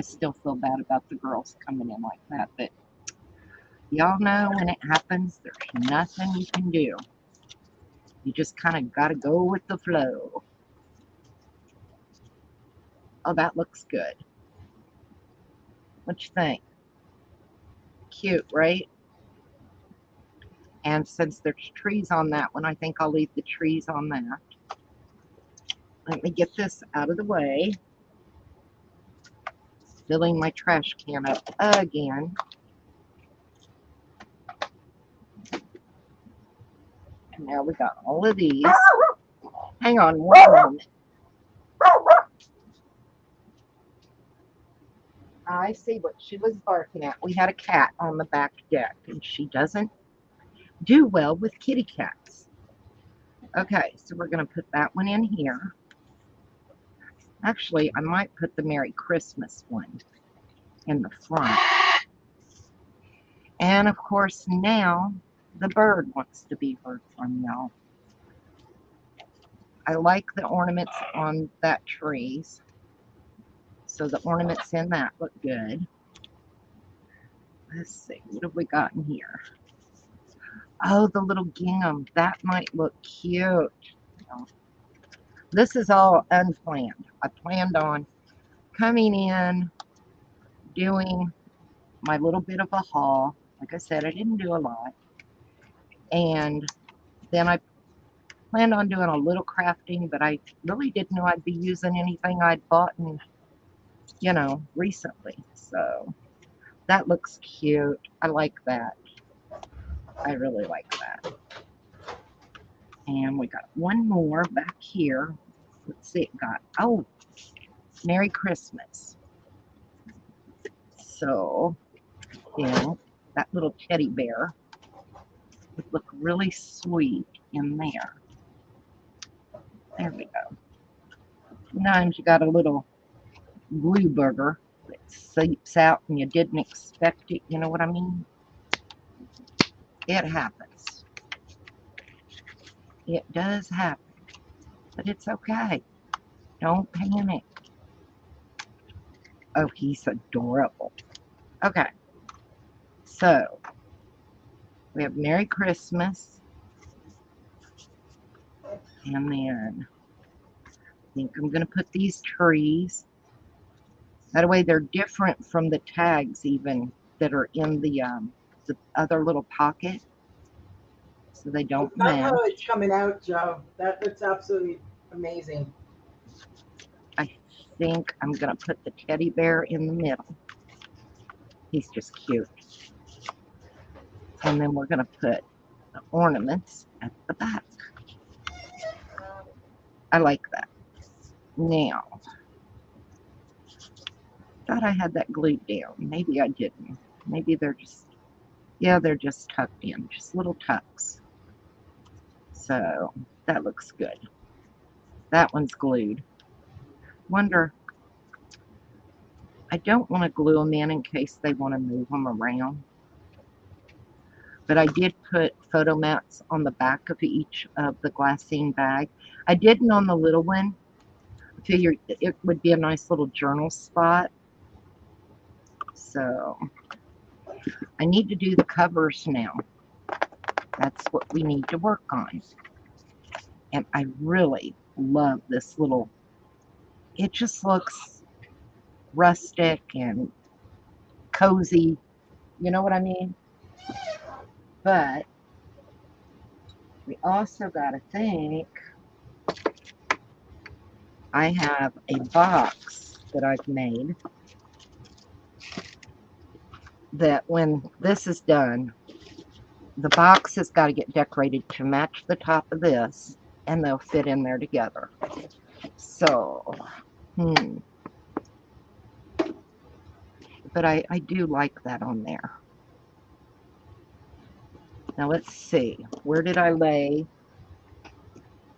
still feel bad about the girls coming in like that, but y'all know when it happens, there's nothing you can do. You just kind of got to go with the flow. Oh, that looks good. What you think? Cute, right? And since there's trees on that one, I think I'll leave the trees on that. Let me get this out of the way. Filling my trash can up again. And now we got all of these. Hang on one moment. I see what she was barking at. We had a cat on the back deck, and she doesn't do well with kitty cats. Okay, so we're going to put that one in here. Actually, I might put the Merry Christmas one in the front. And of course, now the bird wants to be heard from y'all. I like the ornaments on that trees. So the ornaments in that look good. Let's see, what have we got in here? Oh, the little gingham. That might look cute. This is all unplanned. I planned on coming in, doing my little bit of a haul. Like I said, I didn't do a lot. And then I planned on doing a little crafting, but I really didn't know I'd be using anything I'd bought and, recently. So that looks cute. I like that. I really like that. And we got one more back here. Let's see, it got, oh, Merry Christmas. So, yeah, that little teddy bear would look really sweet in there. There we go. Sometimes you got a little glue burger that seeps out and you didn't expect it. You know what I mean? It happens. It does happen. But it's okay. Don't panic. Oh, he's adorable. Okay. So, we have Merry Christmas. And then I think I'm going to put these trees. That way they're different from the tags even that are in the other little pocket. So they don't I love match. how it's coming out, Joe. That looks absolutely amazing. I think I'm going to put the teddy bear in the middle. He's just cute. And then we're going to put the ornaments at the back. I like that. Now, thought I had that glued down. Maybe I didn't. Maybe they're just, yeah, they're just tucked in. Just little tucks. So, that looks good. That one's glued. Wonder, I don't want to glue them in case they want to move them around. But I did put photo mats on the back of each of the glassine bag. I didn't on the little one. I figured it would be a nice little journal spot. So I need to do the covers now. That's what we need to work on. And I really love this little, it just looks rustic and cozy. You know what I mean? But we also got to think, I have a box that I've made that when this is done, the box has got to get decorated to match the top of this, and they'll fit in there together. So, but I do like that on there. Now let's see, where did I lay?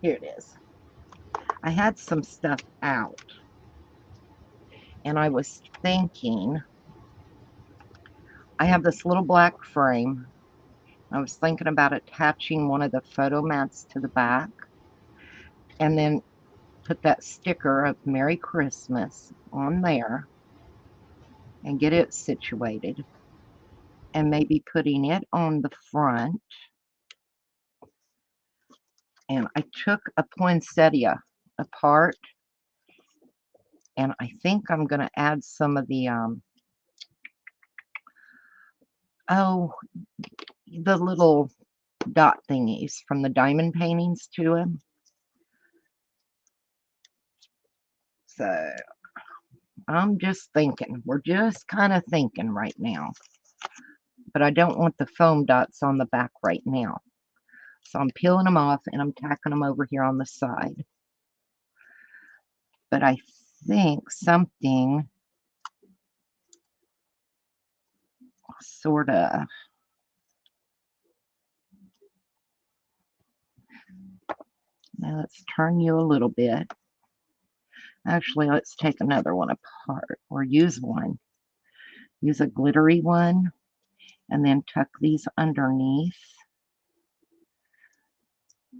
Here it is. I had some stuff out, and I was thinking, I have this little black frame. I was thinking about attaching one of the photo mats to the back, and then put that sticker of Merry Christmas on there and get it situated, and maybe putting it on the front. And I took a poinsettia apart, and I think I'm going to add some of the the little dot thingies from the diamond paintings to him. So I'm just thinking, we're just kind of thinking right now, but I don't want the foam dots on the back right now. So I'm peeling them off and I'm tacking them over here on the side. But I think something sort of, now let's turn you a little bit. Actually, let's take another one apart, or use one. Use a glittery one and then tuck these underneath.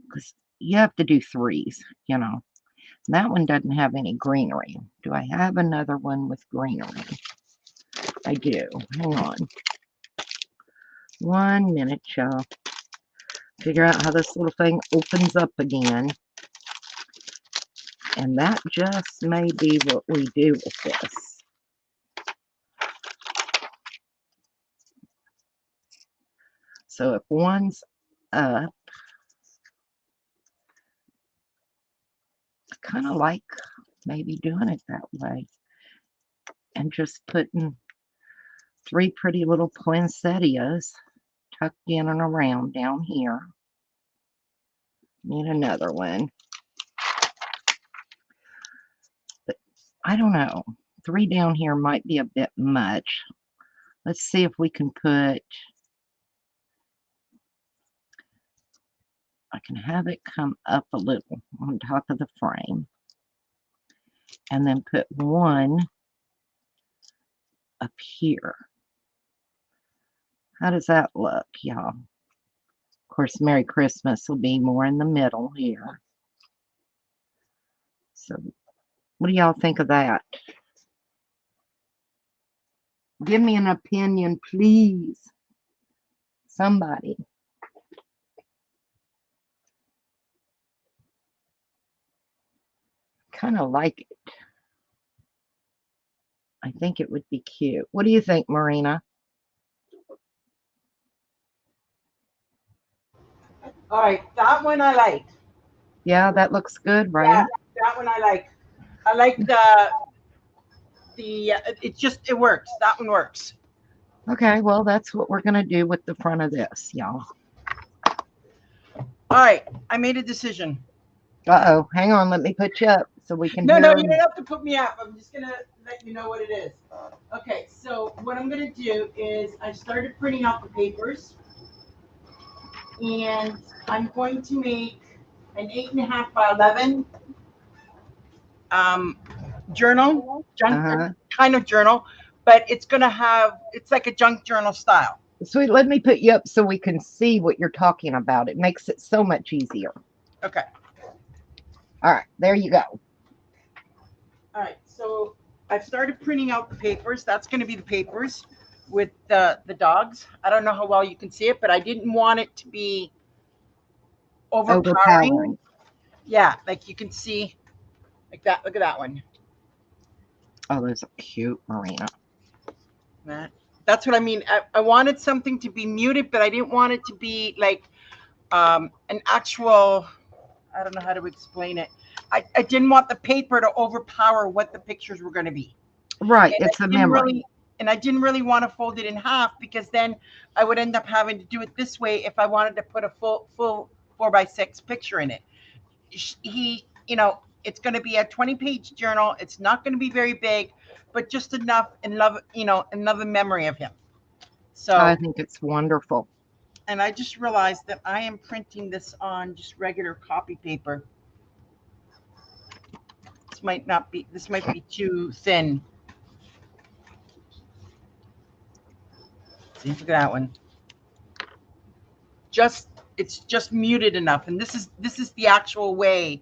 Because you have to do threes, you know. That one doesn't have any greenery. Do I have another one with greenery? I do. Hang on. 1 minute, y'all. Figure out how this little thing opens up again. And that just may be what we do with this. So if one's up, I kind of like maybe doing it that way. And just putting 3 pretty little poinsettias tucked in and around down here. Need another one. But I don't know. 3 down here might be a bit much. Let's see if we can put, I can have it come up a little on top of the frame. And then put one up here. How does that look, y'all? Of course, Merry Christmas will be more in the middle here. So what do y'all think of that? Give me an opinion, please. Somebody. Kind of like it. I think it would be cute. What do you think, Marina? All right, that one I like. Yeah, that looks good, Yeah, right? that one I like. I like the it works. That one works. Okay, well, that's what we're going to do with the front of this, y'all. All right, I made a decision. Uh-oh, hang on, let me put you up so we can No, hear. you don't have to put me up. I'm just gonna let you know what it is. Okay, so what I'm gonna do is I started printing out the papers, and I'm going to make an 8.5 by 11 um, journal, Uh-huh. kind of journal, but it's like a junk journal style. Sweet, let me put you up so we can see what you're talking about. It makes it so much easier. Okay. All right, there you go. All right, so I've started printing out the papers. That's going to be the papers with the dogs. I don't know how well you can see it, but I didn't want it to be overpowering. Overpowering. Yeah, like you can see, like that. Look at that one. Oh, those are cute, Marina. That's what I mean. I wanted something to be muted, but I didn't want it to be like an actual. I don't know how to explain it. I didn't want the paper to overpower what the pictures were going to be. Right, And it's I a didn't memory. really, and I didn't really want to fold it in half because then I would end up having to do it this way if I wanted to put a full 4x6 picture in it. It's going to be a 20-page journal. It's not going to be very big, but just enough and love, another memory of him. I So, think it's wonderful. and I just realized that I am printing this on just regular copy paper. This might be too thin. See, look at that one. It's just muted enough, and this is the actual way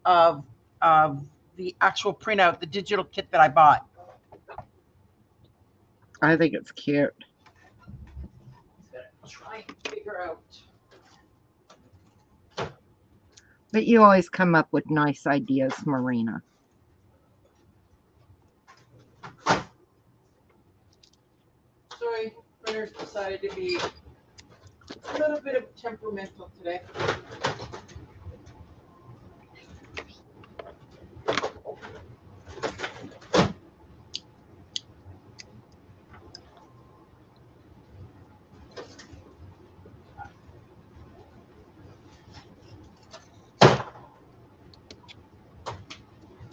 of the actual printout, the digital kit that I bought. I think it's cute. Try and figure out. But you always come up with nice ideas, Marina. Sorry, printers decided to be a little bit of temperamental today.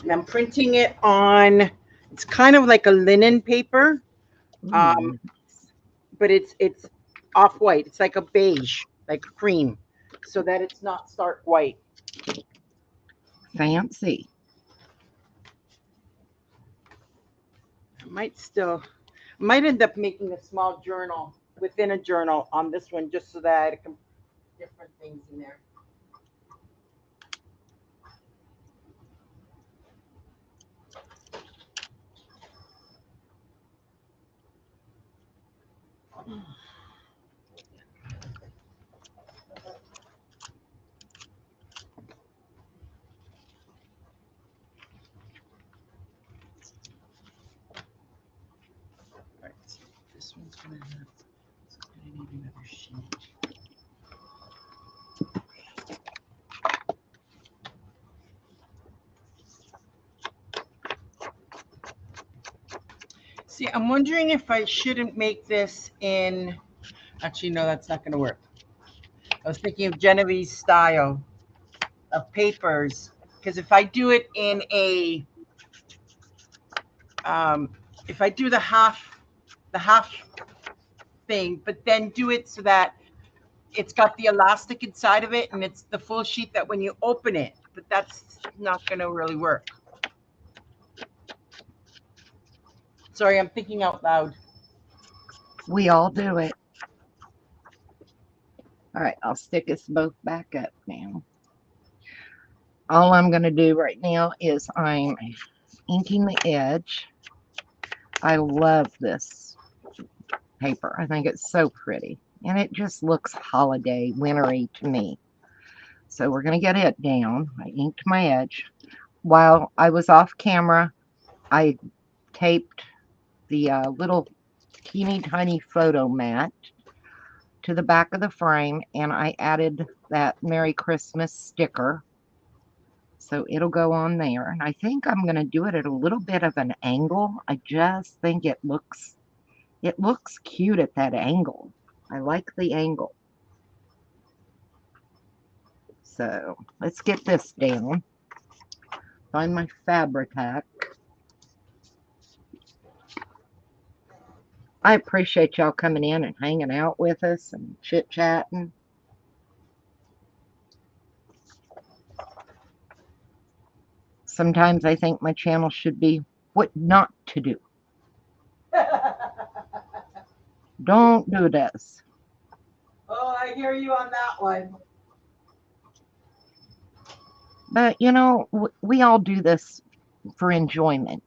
And I'm printing it on. It's kind of like a linen paper, um, Ooh, but it's off white. It's like a beige, like cream, so that it's not stark white. fancy. Might end up making a small journal within a journal on this one, just so that I can put different things in there. Right, so this one's gonna need another sheet. See, I'm wondering if I shouldn't make this in. Actually, no, that's not going to work. I was thinking of Genevieve's style of papers, because if I do it in if I do the half thing, but then do it so that it's got the elastic inside of it and it's the full sheet that when you open it, but that's not going to really work. Sorry, I'm thinking out loud. We all do it. All right, I'll stick us both back up now. All I'm going to do right now is I'm inking the edge. I love this paper. I think it's so pretty. And it just looks holiday, wintry to me. So we're going to get it down. I inked my edge. While I was off camera, I taped the little teeny tiny photo mat to the back of the frame, and I added that Merry Christmas sticker. So it'll go on there. And I think I'm going to do it at a little bit of an angle. I just think it looks cute at that angle. I like the angle. So let's get this down. Find my Fabri-Tac. I appreciate y'all coming in and hanging out with us and chit-chatting. Sometimes I think my channel should be what not to do. Don't do this. Oh, I hear you on that one. But, you know, we all do this for enjoyment.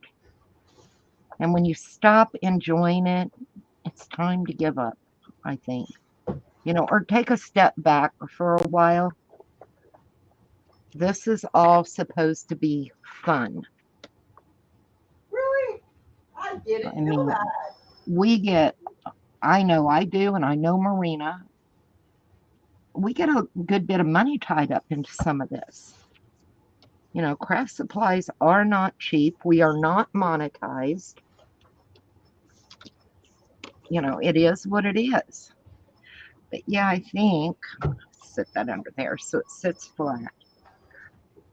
And when you stop enjoying it, it's time to give up, I think. You know, or take a step back for a while. This is all supposed to be fun. Really? I didn't I know mean, that. we get, I know I do, and I know Marina, we get a good bit of money tied up into some of this. You know, craft supplies are not cheap. We are not monetized. You know, it is what it is. But yeah, I think, sit that under there so it sits flat.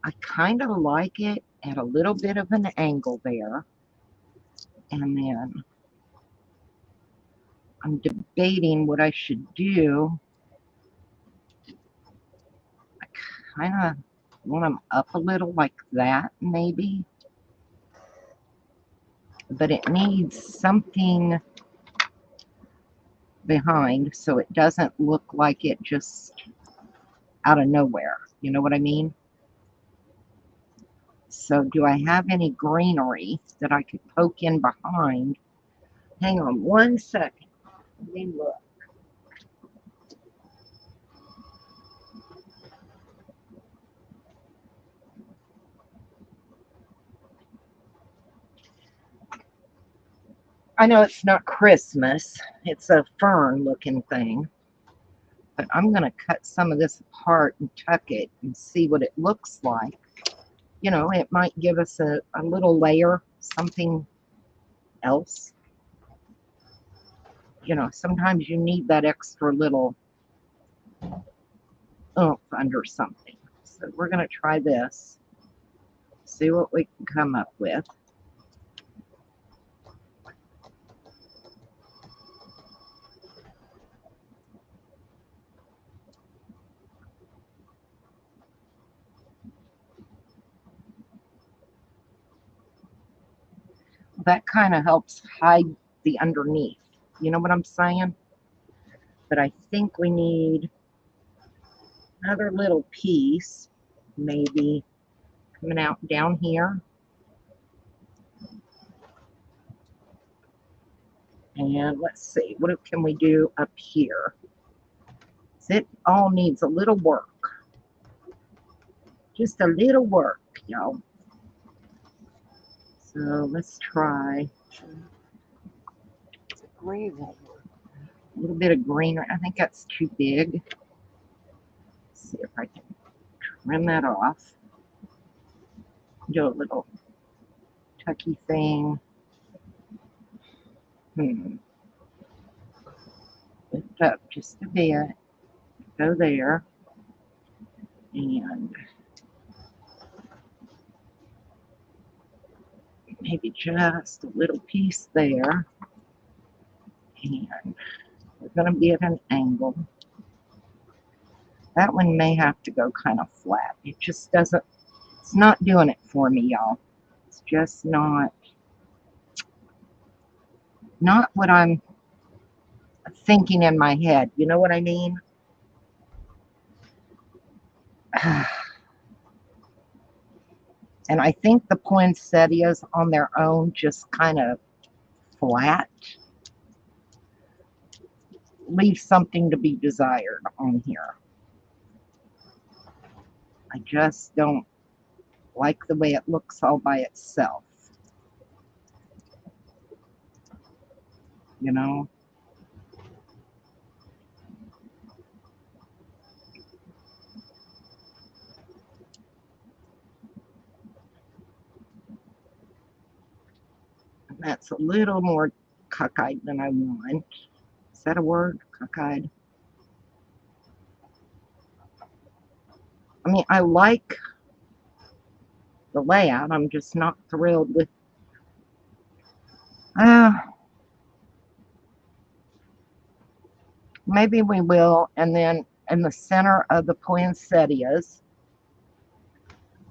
I kind of like it at a little bit of an angle there. And then I'm debating what I should do. I kind of want them up a little like that, maybe. But it needs something behind so it doesn't look like it just out of nowhere. You know what I mean? So do I have any greenery that I could poke in behind? Hang on one second. Let me look. I know it's not Christmas. It's a fern looking thing. But I'm going to cut some of this apart and tuck it and see what it looks like. You know, it might give us a little layer, something else. You know, sometimes you need that extra little oomph under something. So we're going to try this, see what we can come up with. That kind of helps hide the underneath. You know what I'm saying? But I think we need another little piece, maybe coming out down here. And let's see, what can we do up here? It all needs a little work. Just a little work, y'all. So let's try Green. a little bit of greenery. I think that's too big. Let's see if I can trim that off. Do a little tucky thing. Lift up just a bit. Go there. And maybe just a little piece there. And we're going to be at an angle. That one may have to go kind of flat. It just doesn't, it's not doing it for me, y'all. It's just not. not what I'm thinking in my head. You know what I mean? And I think the poinsettias on their own just kind of flat leave something to be desired on here. I just don't like the way it looks all by itself. You know? And that's a little more cockeyed than I want. Is that a word? Cockeyed? I mean, I like the layout. I'm just not thrilled with. Uh, Maybe we will. And then in the center of the poinsettias,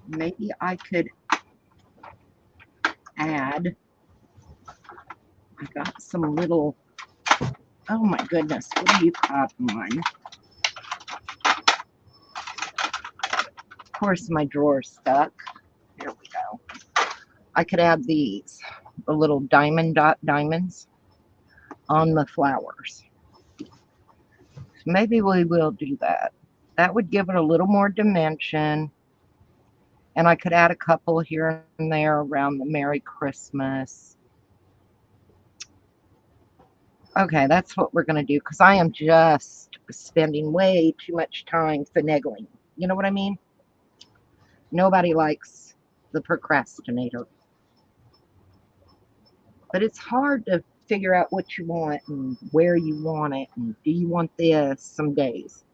maybe I could add. I got some little. Oh my goodness! What do you call mine? Of course, my drawer's stuck. Here we go. I could add these, the little diamond dot diamonds on the flowers. Maybe we will do that. That would give it a little more dimension. And I could add a couple here and there around the Merry Christmas. Okay, that's what we're going to do because I am just spending way too much time finagling. You know what I mean? Nobody likes the procrastinator. But it's hard to figure out what you want and where you want it and do you want this some days.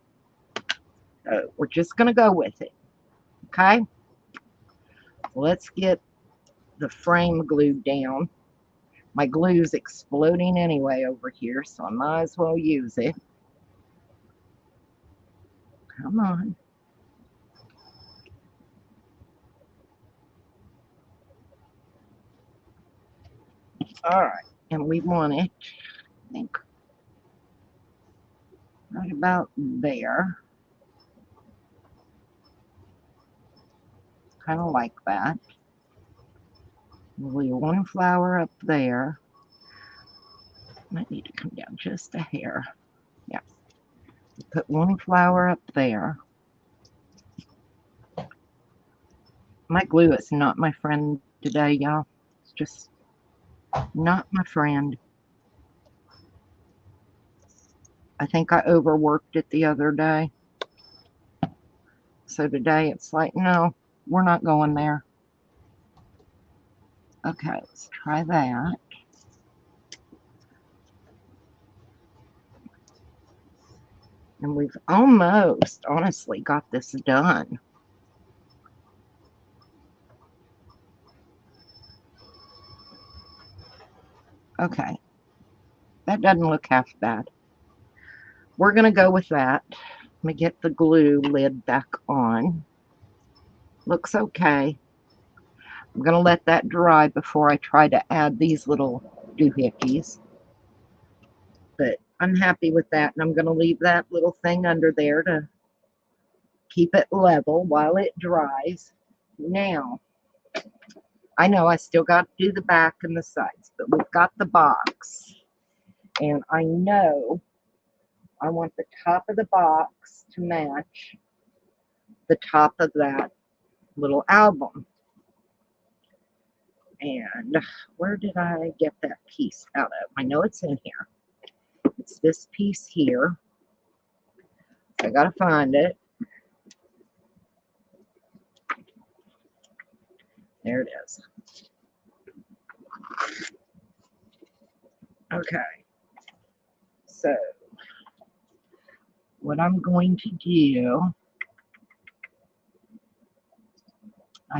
So we're just going to go with it. Okay? Let's get the frame glued down. My glue's exploding anyway over here, so I might as well use it. Come on. All right. And we want it, I think, right about there. Kind of like that. We'll leave one flower up there. Might need to come down just a hair. Yeah. Put one flower up there. My glue is not my friend today, y'all. It's just not my friend. I think I overworked it the other day. So today it's like, no, we're not going there. Okay, let's try that. And we've almost, honestly, got this done. Okay, that doesn't look half bad. We're going to go with that. Let me get the glue lid back on. Looks okay. I'm going to let that dry before I try to add these little doohickeys. But I'm happy with that, and I'm going to leave that little thing under there to keep it level while it dries. Now, I know I still got to do the back and the sides, but we've got the box. And I know I want the top of the box to match the top of that little album. And where did I get that piece out of? I know it's in here. It's this piece here. I gotta find it. There it is. Okay. So what I'm going to do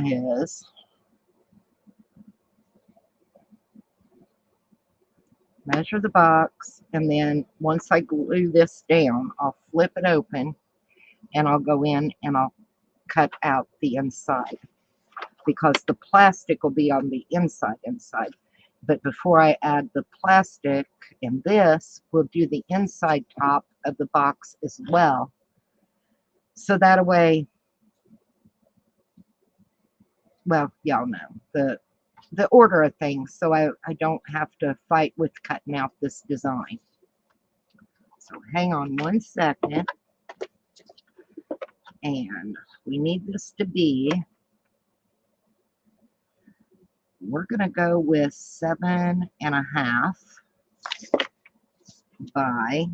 is measure the box, and then once I glue this down, I'll flip it open and I'll go in and I'll cut out the inside because the plastic will be on the inside. But before I add the plastic in this, we'll do the inside top of the box as well. So that way, well, y'all know the order of things, so I don't have to fight with cutting out this design. So hang on 1 second. And we need this to be, we're going to go with 7.5 by,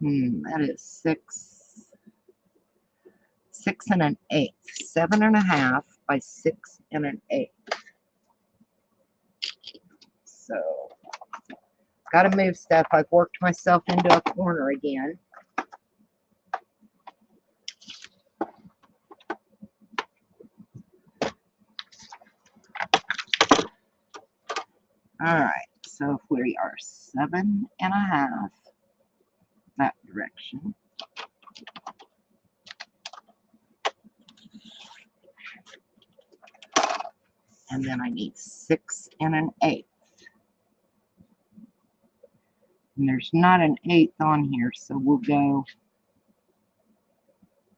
that is 6 1/8. 7.5 by 6 1/8. So, got to move stuff. I've worked myself into a corner again. All right, so if we are 7.5 that direction, and then I need 6 1/8. And there's not an 1/8 on here, so we'll go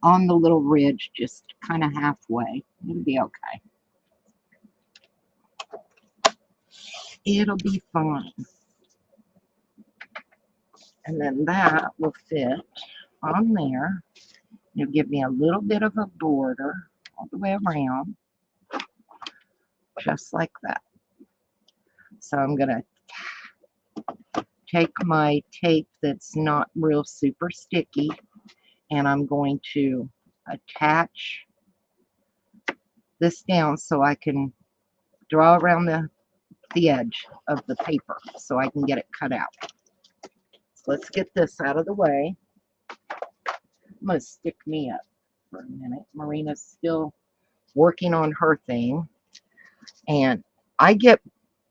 on the little ridge, just kind of halfway. It'll be okay. It'll be fine. And then that will fit on there. It'll give me a little bit of a border all the way around, just like that. So I'm going to take my tape that's not real super sticky, and I'm going to attach this down so I can draw around the edge of the paper so I can get it cut out. So let's get this out of the way. I'm going to stick me up for a minute. Marina's still working on her thing. And I get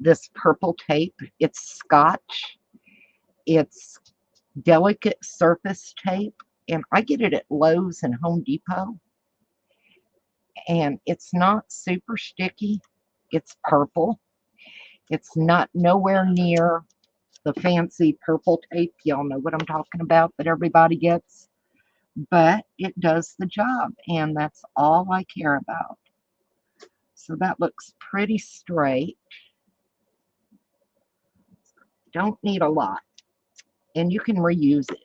this purple tape. It's Scotch. It's delicate surface tape. And I get it at Lowe's and Home Depot. And it's not super sticky. It's purple. It's not nowhere near the fancy purple tape. Y'all know what I'm talking about that everybody gets. But it does the job, and that's all I care about. So that looks pretty straight. Don't need a lot, and you can reuse it.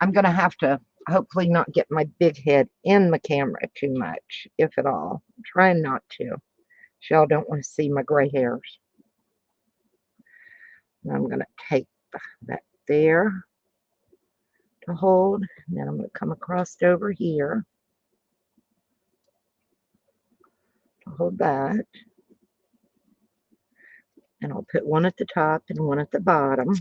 I'm going to have to hopefully not get my big head in the camera too much, if at all. I'm trying not to. Y'all don't want to see my gray hairs. I'm going to take that there to hold, and then I'm going to come across over here to hold that, and I'll put one at the top and one at the bottom.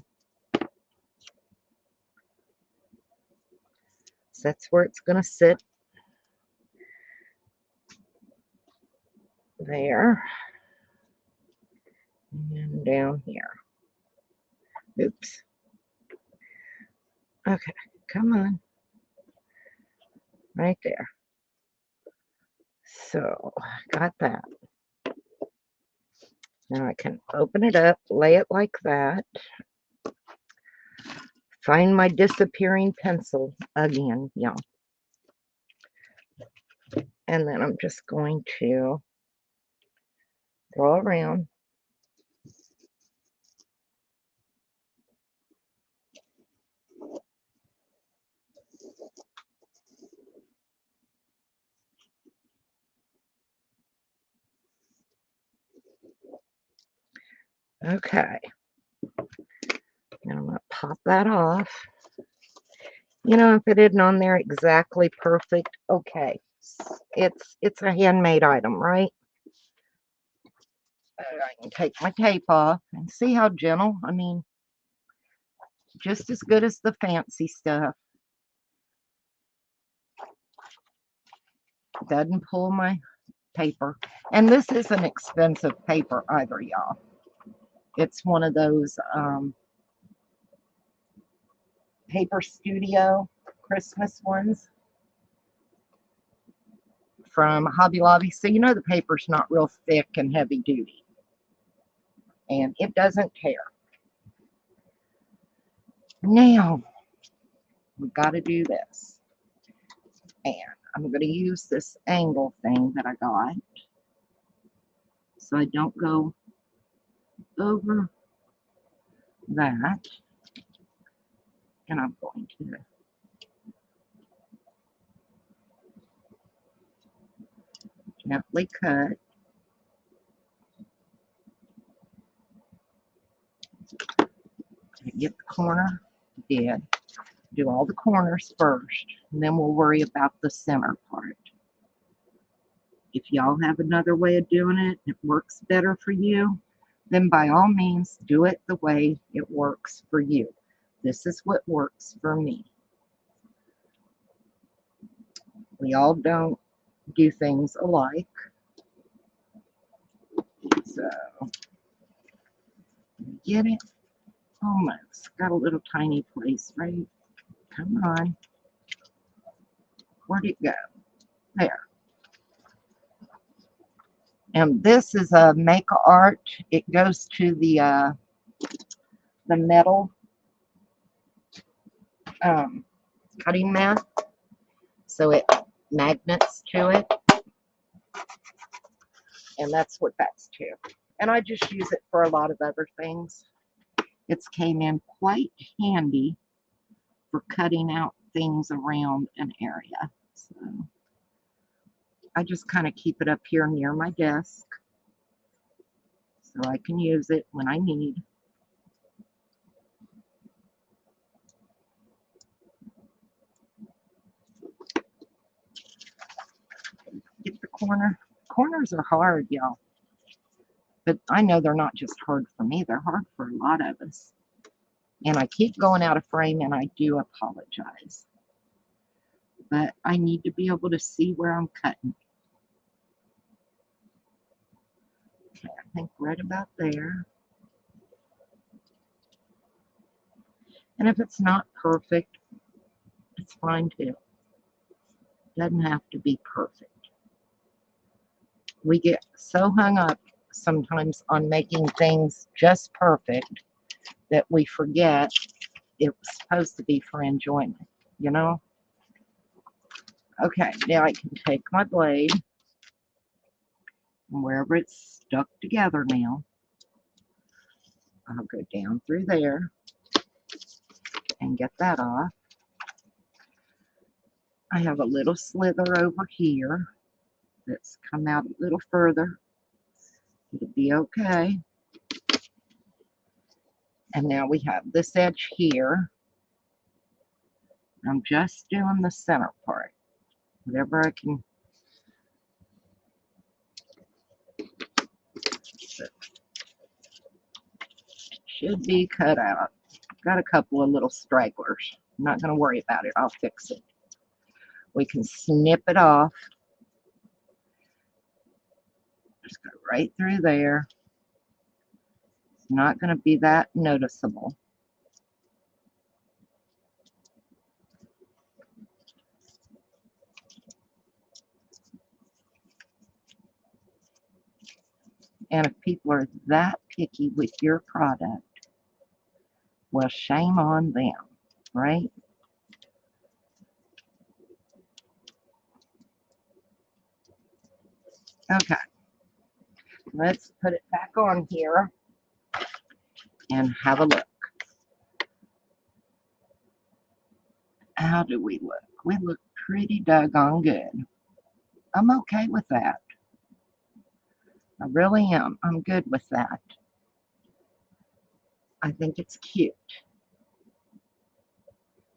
So that's where it's going to sit there and down here. Oops. Okay, come on. Right there. So, got that. Now I can open it up, lay it like that. Find my disappearing pencil again, y'all. And then I'm just going to draw around. Okay. Now I'm going to pop that off. You know, if it isn't on there exactly perfect, okay. It's a handmade item, right? I can take my tape off and see how gentle. I mean, just as good as the fancy stuff. Doesn't pull my paper. And this isn't expensive paper either, y'all. It's one of those Paper Studio Christmas ones from Hobby Lobby, so you know the paper's not real thick and heavy duty. And it doesn't tear. Now, we got to do this. And I'm going to use this angle thing that I got so I don't go over that. And I'm going to gently cut. Get the corner dead. Do all the corners first, and then we'll worry about the center part. If y'all have another way of doing it that works better for you, then by all means do it the way it works for you. This is what works for me. We all don't do things alike. So, get it? Almost. Got a little tiny place, right? Come on. Where'd it go? There. And this is a make art. It goes to the metal cutting mat, so it magnets to it, and that's what that's to. And I just use it for a lot of other things. It's came in quite handy for cutting out things around an area. So I just kind of keep it up here near my desk so I can use it when I need. Get the corner. Corners are hard, y'all. But I know they're not just hard for me, they're hard for a lot of us. And I keep going out of frame, and I do apologize. But I need to be able to see where I'm cutting. Okay, I think right about there. And if it's not perfect, it's fine too. Doesn't have to be perfect. We get so hung up sometimes on making things just perfect that we forget it was supposed to be for enjoyment, you know? Okay, now I can take my blade, and wherever it's stuck together now, I'll go down through there and get that off. I have a little slither over here that's come out a little further. It'll be okay. And now we have this edge here. I'm just doing the center part. Whatever I can. Should be cut out. Got a couple of little stragglers. I'm not going to worry about it. I'll fix it. We can snip it off. Just go right through there. It's not going to be that noticeable. And if people are that picky with your product, well, shame on them, right? Okay, let's put it back on here and have a look. How do we look? We look pretty doggone good. I'm okay with that. I really am. I'm good with that. I think it's cute.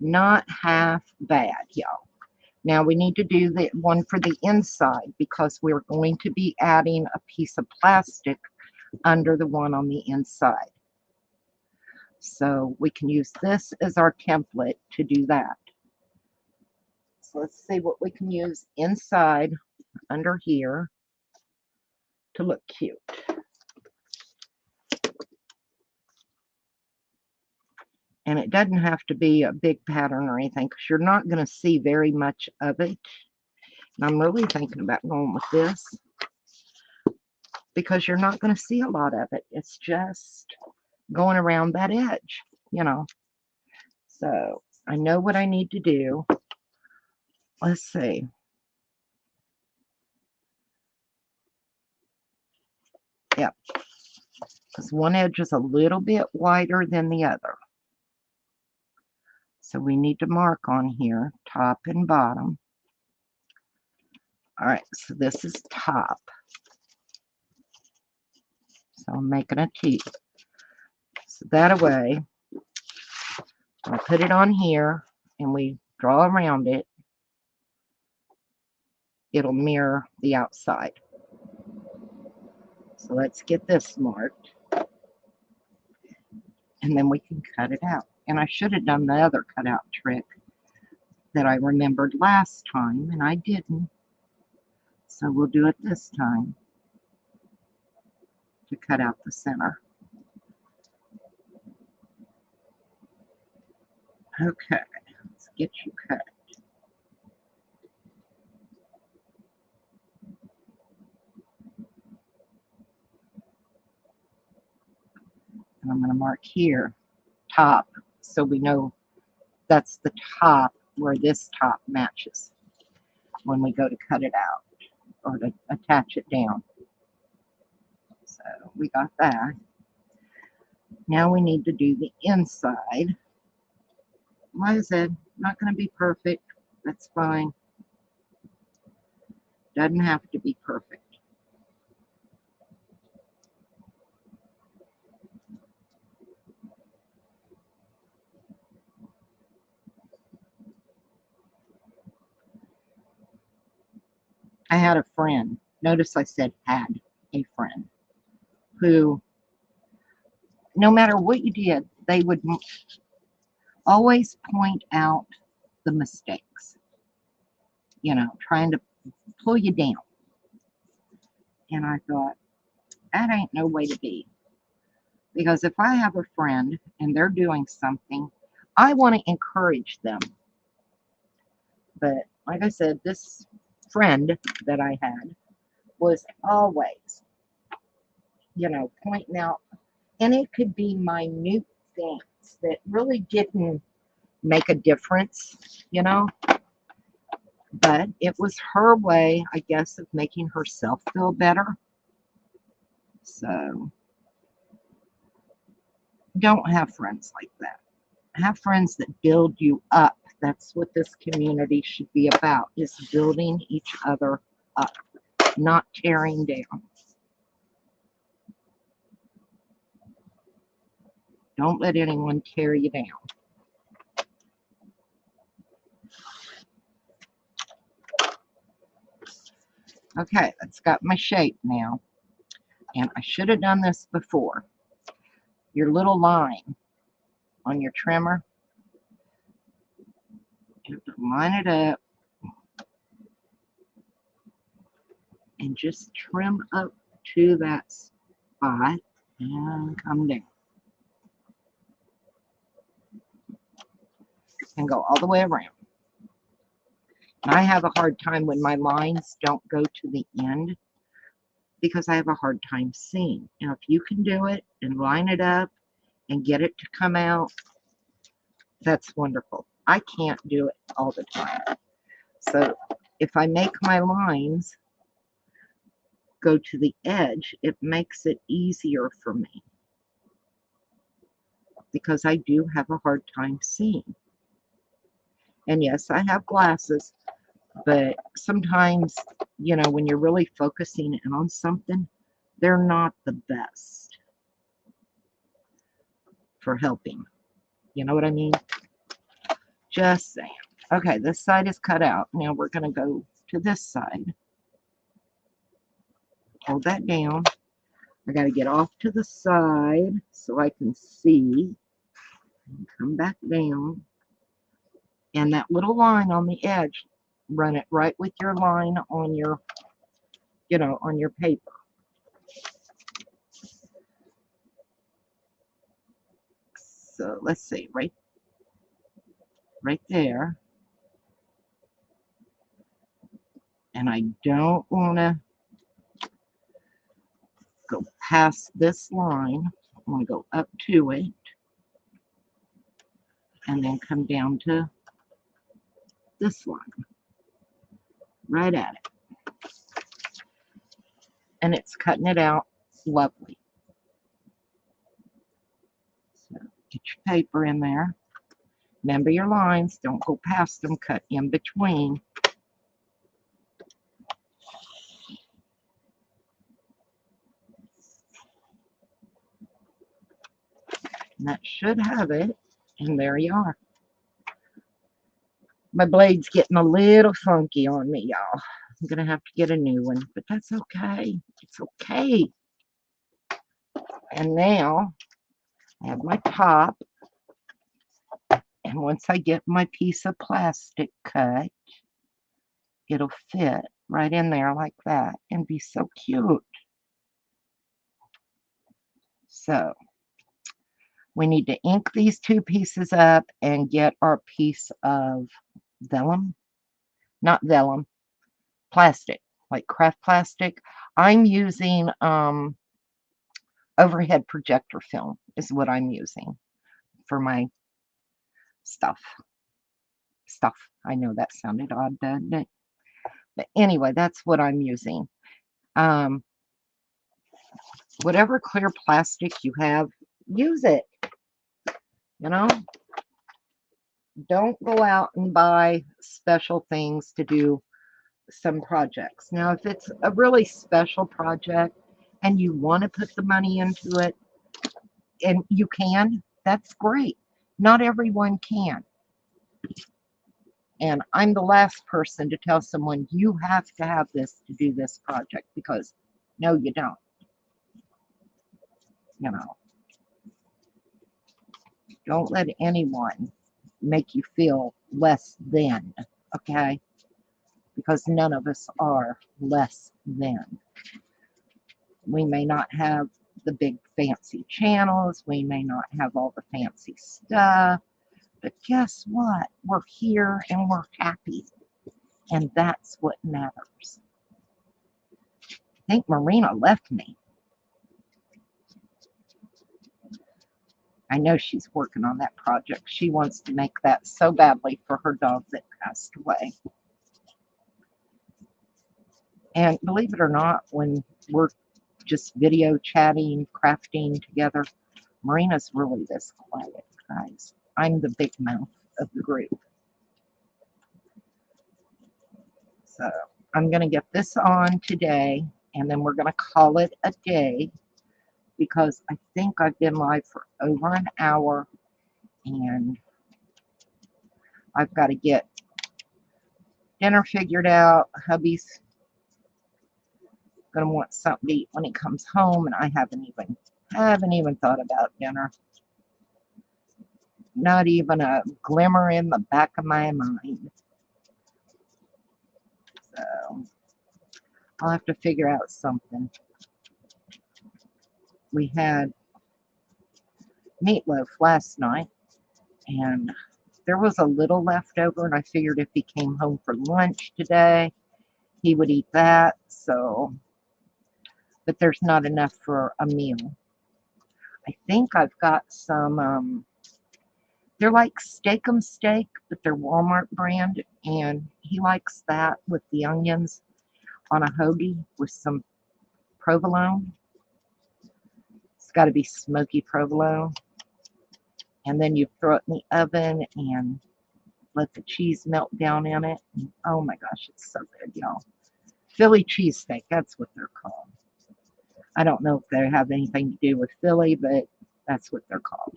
Not half bad, y'all. Now we need to do the one for the inside because we're going to be adding a piece of plastic under the one on the inside. So we can use this as our template to do that. So let's see what we can use inside under here to look cute. And it doesn't have to be a big pattern or anything because you're not going to see very much of it. I'm really thinking about going with this because you're not going to see a lot of it. It's just going around that edge, you know. So I know what I need to do. Let's see. Yep, because one edge is a little bit wider than the other. So we need to mark on here, top and bottom. All right, so this is top. So I'm making a T. So that way, I'll put it on here and we draw around it. It'll mirror the outside. So let's get this marked. And then we can cut it out. And I should have done the other cutout trick that I remembered last time, and I didn't. So we'll do it this time to cut out the center. Okay, let's get you cut. And I'm going to mark here, top, so we know that's the top where this top matches when we go to cut it out or to attach it down. So we got that. Now we need to do the inside. Like I said, not going to be perfect. That's fine. Doesn't have to be perfect. I had a friend, notice I said had a friend, who, no matter what you did, they would always point out the mistakes, you know, trying to pull you down. And I thought, that ain't no way to be. Because if I have a friend and they're doing something, I want to encourage them. But like I said, this friend that I had was always, you know, pointing out, and it could be minute things that really didn't make a difference, you know, but it was her way, I guess, of making herself feel better. So don't have friends like that. Have friends that build you up. That's what this community should be about, is building each other up, not tearing down. Don't let anyone tear you down. Okay, that's got my shape now. And I should have done this before. Your little line on your trimmer, you have to line it up and just trim up to that spot and come down. And go all the way around. And I have a hard time when my lines don't go to the end because I have a hard time seeing. Now, if you can do it and line it up and get it to come out, that's wonderful. I can't do it all the time. So if I make my lines go to the edge, it makes it easier for me because I do have a hard time seeing. And yes, I have glasses, but sometimes, you know, when you're really focusing in on something, they're not the best for helping. You know what I mean? Just saying. Okay, this side is cut out. Now we're going to go to this side. Hold that down. I got to get off to the side so I can see. Come back down. And that little line on the edge, run it right with your line on your, you know, on your paper. So let's see, right there. And I don't want to go past this line. I want to go up to it and then come down to this line, right at it. And it's cutting it out lovely. So get your paper in there. Remember your lines, don't go past them, cut in between. And that should have it, and there you are. My blade's getting a little funky on me, y'all. I'm gonna have to get a new one, but that's okay. It's okay. And now I have my top, and once I get my piece of plastic cut, it'll fit right in there like that and be so cute. So we need to ink these two pieces up and get our piece of vellum, not vellum, plastic, like craft plastic. I'm using overhead projector film is what I'm using for my stuff. I know that sounded odd, doesn't it? But anyway, that's what I'm using. Whatever clear plastic you have, use it. You know, don't go out and buy special things to do some projects. Now, if it's a really special project and you want to put the money into it, and you can, that's great. Not everyone can. And I'm the last person to tell someone you have to have this to do this project, because no, you don't. You know, don't let anyone make you feel less than, okay? Because none of us are less than. We may not have the big fancy channels, we may not have all the fancy stuff, but guess what? We're here and we're happy. And that's what matters. I think Marina left me. I know she's working on that project. She wants to make that so badly for her dog that passed away. And believe it or not, when we're just video chatting, crafting together, Marina's really this quiet, guys. I'm the big mouth of the group. So I'm going to get this on today, and then we're going to call it a day, because I think I've been live for over an hour, and I've got to get dinner figured out. Hubby's going to want something to eat when he comes home, and I haven't even thought about dinner. Not even a glimmer in the back of my mind. So I'll have to figure out something. We had meatloaf last night, and there was a little left over, and I figured if he came home for lunch today, he would eat that. So, but there's not enough for a meal. I think I've got some, they're like Steak'em Steak, but they're Walmart brand, and he likes that with the onions on a hoagie with some provolone. It's got to be smoky provolone. And then you throw it in the oven and let the cheese melt down in it. And oh my gosh, it's so good, y'all. Philly cheesesteak, that's what they're called. I don't know if they have anything to do with Philly, but that's what they're called.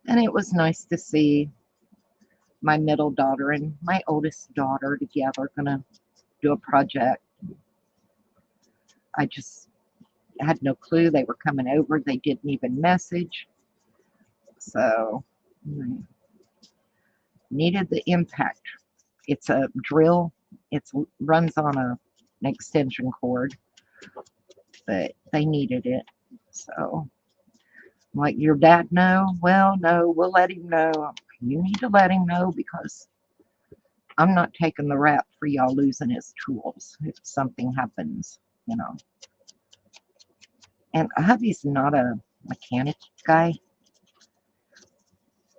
And it was nice to see my middle daughter and my oldest daughter together gonna do a project. I just had no clue they were coming over. They didn't even message. So needed the impact. It's a drill. It runs on an extension cord, but they needed it. So like, your dad know? Well, no, we'll let him know. You need to let him know, because I'm not taking the rap for y'all losing his tools if something happens, you know. And hubby's not a mechanic guy.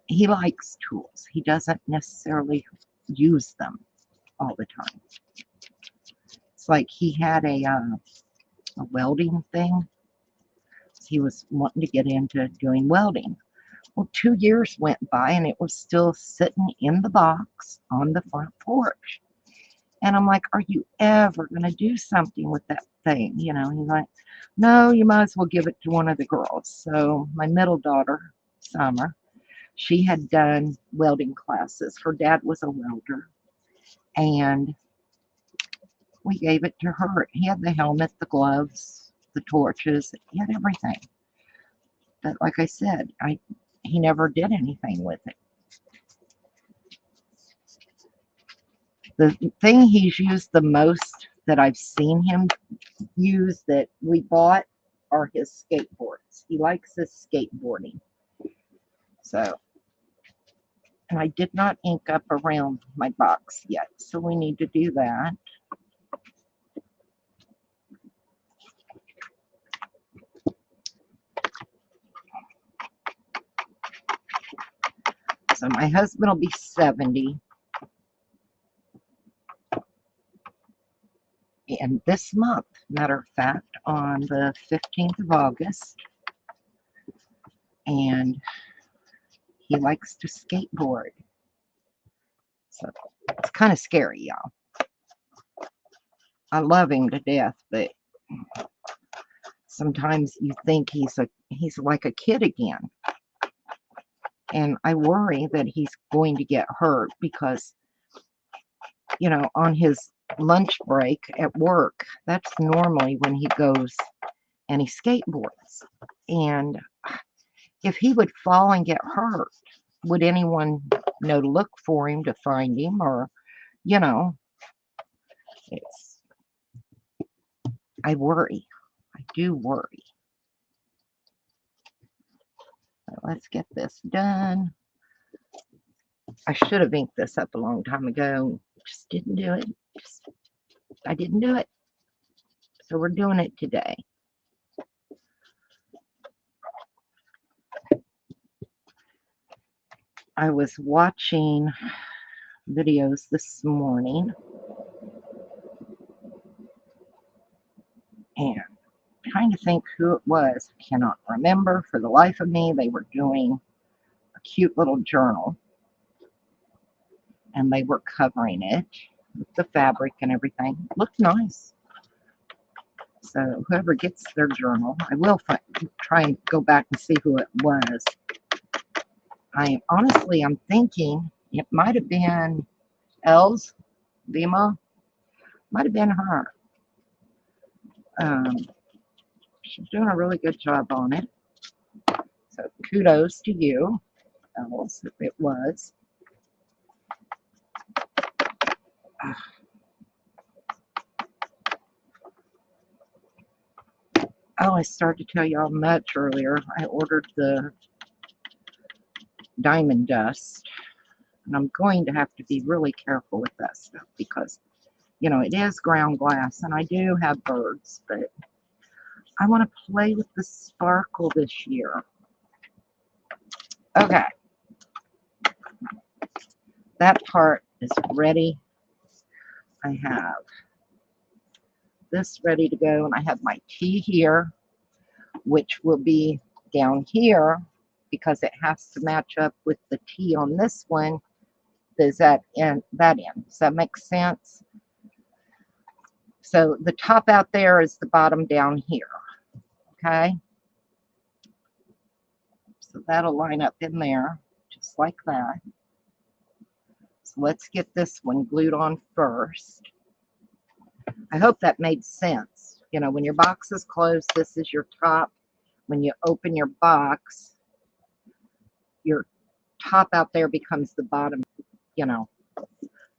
He likes tools. He doesn't necessarily use them all the time. It's like he had a welding thing. He was wanting to get into doing welding. Well, 2 years went by and it was still sitting in the box on the front porch. And I'm like, are you ever going to do something with that thing? You know, he's like, no, you might as well give it to one of the girls. So my middle daughter, Summer, she had done welding classes. Her dad was a welder. And we gave it to her. He had the helmet, the gloves, the torches. He had everything. But like I said, he never did anything with it. The thing he's used the most that I've seen him use that we bought are his skateboards. He likes his skateboarding. So, and I did not ink up around my box yet, so we need to do that. So my husband will be 70. And this month, matter of fact, on the 15th of August, and he likes to skateboard. So it's kind of scary, y'all. I love him to death, but sometimes you think he's like a kid again. And I worry that he's going to get hurt because, you know, on his lunch break at work, that's normally when he goes and he skateboards. And if he would fall and get hurt, would anyone know to look for him to find him? Or, you know, I worry. I do worry. So let's get this done. I should have inked this up a long time ago. Just didn't do it. I didn't do it. So we're doing it today. I was watching videos this morning and trying to think who it was. I cannot remember for the life of me. They were doing a cute little journal and they were covering it with the fabric and everything. It looked nice. So whoever gets their journal, I will try and go back and see who it was. I'm thinking it might have been Els, Lima, might have been her. She's doing a really good job on it. So kudos to you, Els, if it was. Oh, I started to tell y'all much earlier. I ordered the diamond dust. And I'm going to have to be really careful with that stuff because, you know, it is ground glass and I do have birds, but I want to play with the sparkle this year. Okay. That part is ready. I have this ready to go and I have my tea here, which will be down here because it has to match up with the tea on this one. Does that end? Does that make sense? So the top out there is the bottom down here. Okay. So that'll line up in there just like that. So let's get this one glued on first. I hope that made sense. You know, when your box is closed, this is your top. When you open your box, your top out there becomes the bottom, you know.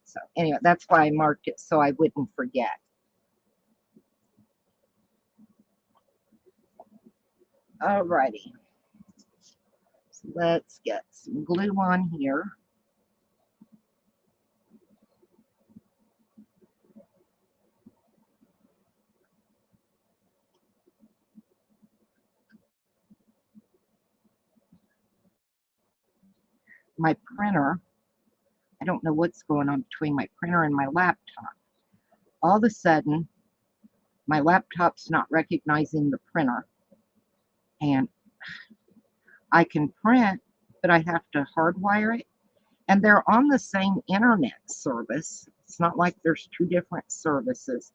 So anyway, that's why I marked it so I wouldn't forget. Alrighty. So let's get some glue on here. my printer, I don't know what's going on between my printer and my laptop. All of a sudden, my laptop's not recognizing the printer, and I can print, but I have to hardwire it. And they're on the same internet service. It's not like there's two different services.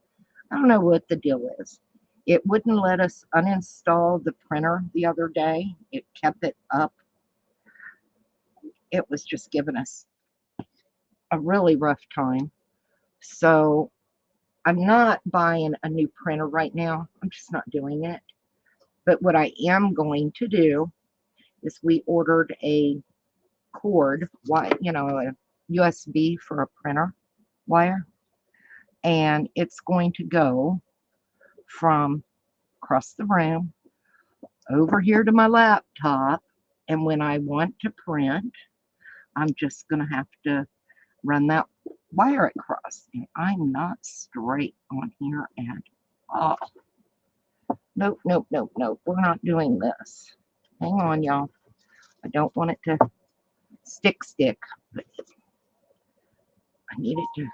I don't know what the deal is. It wouldn't let us uninstall the printer the other day. It kept it up. It was just giving us a really rough time. So I'm not buying a new printer right now. I'm just not doing it. But what I am going to do is we ordered a cord, a USB for a printer wire, and it's going to go from across the room over here to my laptop. And when I want to print, I'm just going to have to run that wire across. And I'm not straight on here at all. Nope, nope, nope, nope. We're not doing this. Hang on, y'all. I don't want it to stick, but I need it to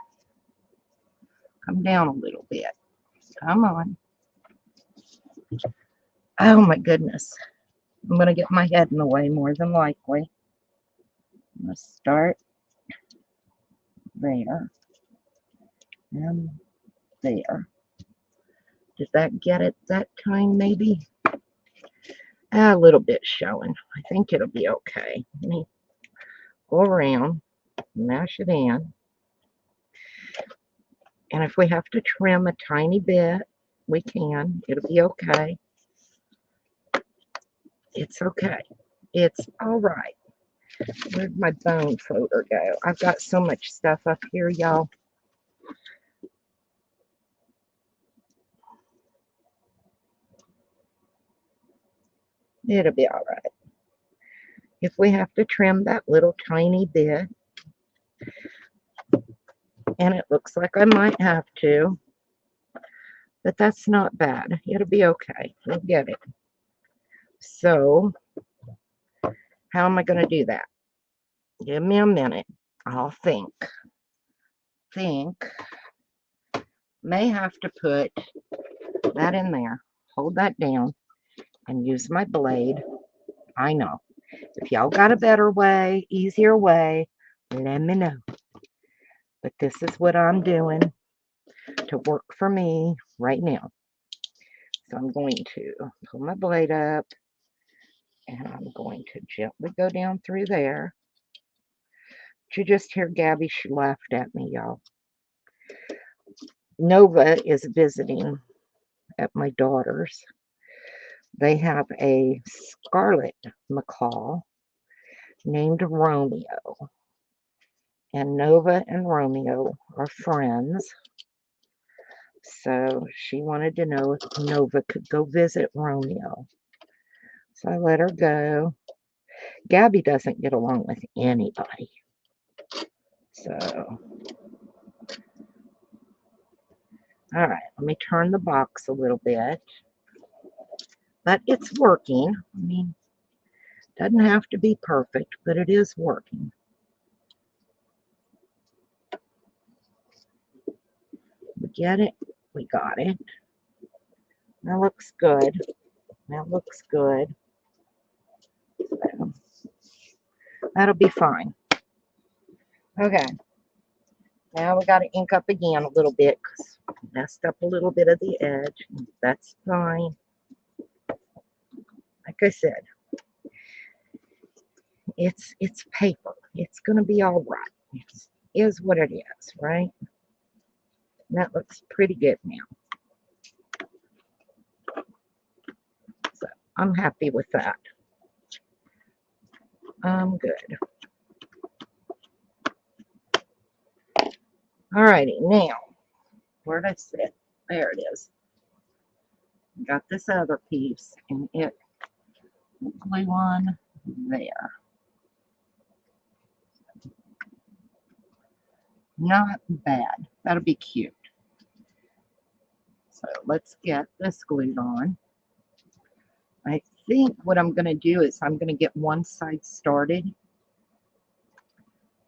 come down a little bit. Come on. Oh my goodness. I'm going to get my head in the way more than likely. I'm going to start there and there. Did that get it that time maybe? A little bit showing. I think it'll be okay. Let me go around, mash it in. And if we have to trim a tiny bit, we can. It'll be okay. It's okay. It's all right. Where'd my bone folder go? I've got so much stuff up here, y'all. It'll be all right. If we have to trim that little tiny bit, and it looks like I might have to, but that's not bad. It'll be okay. We'll get it. So, how am I going to do that? Give me a minute. I'll think. May have to put that in there, hold that down, and use my blade. I know. If y'all got a better way, easier way, let me know. But this is what I'm doing to work for me right now. So I'm going to pull my blade up, and I'm going to gently go down through there. Did you just hear Gabby? She laughed at me, y'all. Nova is visiting at my daughter's. They have a scarlet macaw named Romeo. And Nova and Romeo are friends. So she wanted to know if Nova could go visit Romeo. So I let her go. Gabby doesn't get along with anybody. So, all right, let me turn the box a little bit. But it's working. I mean, doesn't have to be perfect, but it is working. We get it. We got it. That looks good. That looks good. So, that'll be fine. Okay. Now we got to ink up again a little bit because I messed up a little bit of the edge. That's fine. Like I said, it's paper. It's going to be all right. It is what it is, right? And that looks pretty good now. So I'm happy with that. I'm good. Alrighty, now, where'd I sit? There it is. Got this other piece, and it glue on there. Not bad. That'll be cute. So let's get this glued on. I think what I'm going to do is I'm going to get one side started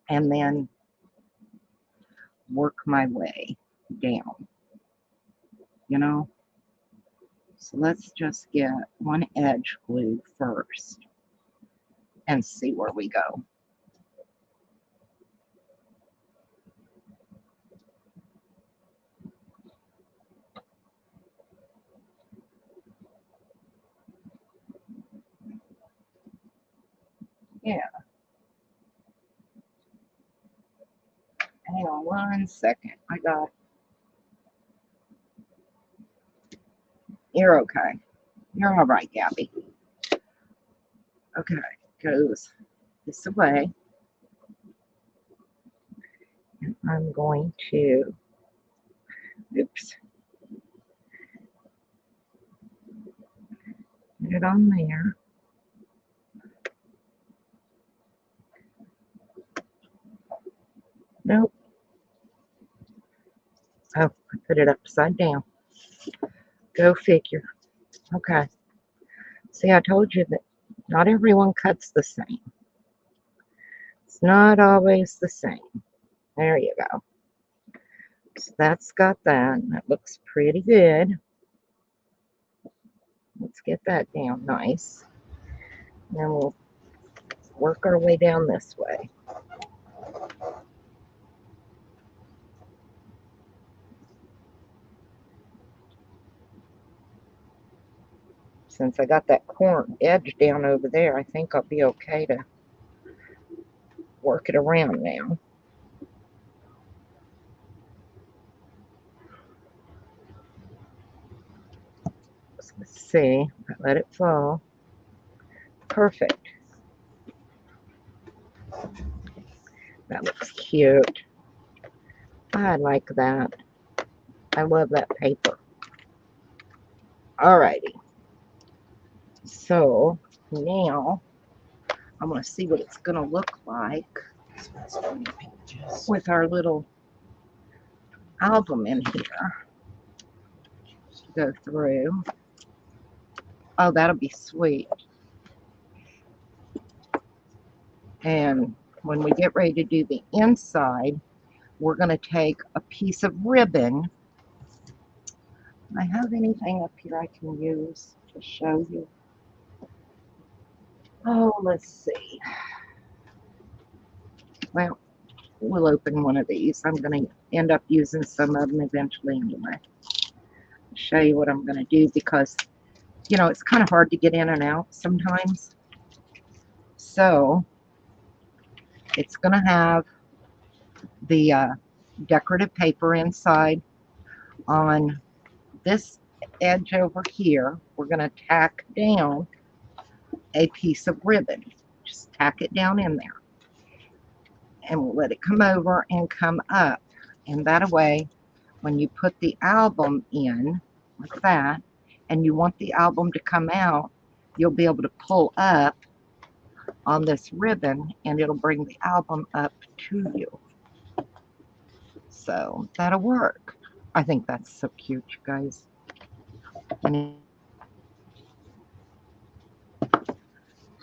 and then work my way down, you know? So let's just get one edge glued first and see where we go. Yeah, hang on 1 second. You're okay. You're all right, Gabby. Okay, goes this way. And I'm going to, oops, put it on there. Nope. Oh, I put it upside down. Go figure. Okay. See, I told you that not everyone cuts the same. It's not always the same. There you go. So that's got that. That looks pretty good. Let's get that down nice. And then we'll work our way down this way. Since I got that corner edge down over there, I think I'll be okay to work it around now. So let's see. Let it fall. Perfect. That looks cute. I like that. I love that paper. Alrighty. So now I'm going to see what it's going to look like with our little album in here. Go through. Oh, that'll be sweet. And when we get ready to do the inside, we're going to take a piece of ribbon. Do I have anything up here I can use to show you? Oh, let's see. Well, we'll open one of these. I'm going to end up using some of them eventually anyway. I'll show you what I'm going to do because, you know, it's kind of hard to get in and out sometimes. So it's going to have the decorative paper inside. On this edge over here, we're going to tack down a piece of ribbon. Just tack it down in there. And we'll let it come over and come up. And that way, when you put the album in, like that, and you want the album to come out, you'll be able to pull up on this ribbon and it'll bring the album up to you. So that'll work. I think that's so cute, you guys. And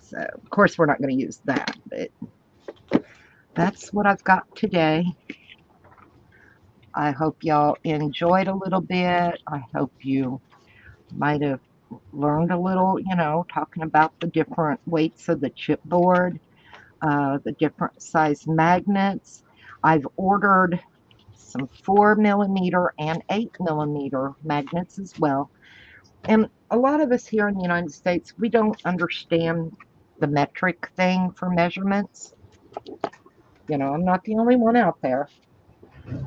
so, of course, we're not going to use that, but that's what I've got today. I hope y'all enjoyed a little bit. I hope you might have learned a little, you know, talking about the different weights of the chipboard, the different size magnets. I've ordered some 4mm and 8mm magnets as well. And a lot of us here in the United States, we don't understand the metric thing for measurements. You know, I'm not the only one out there.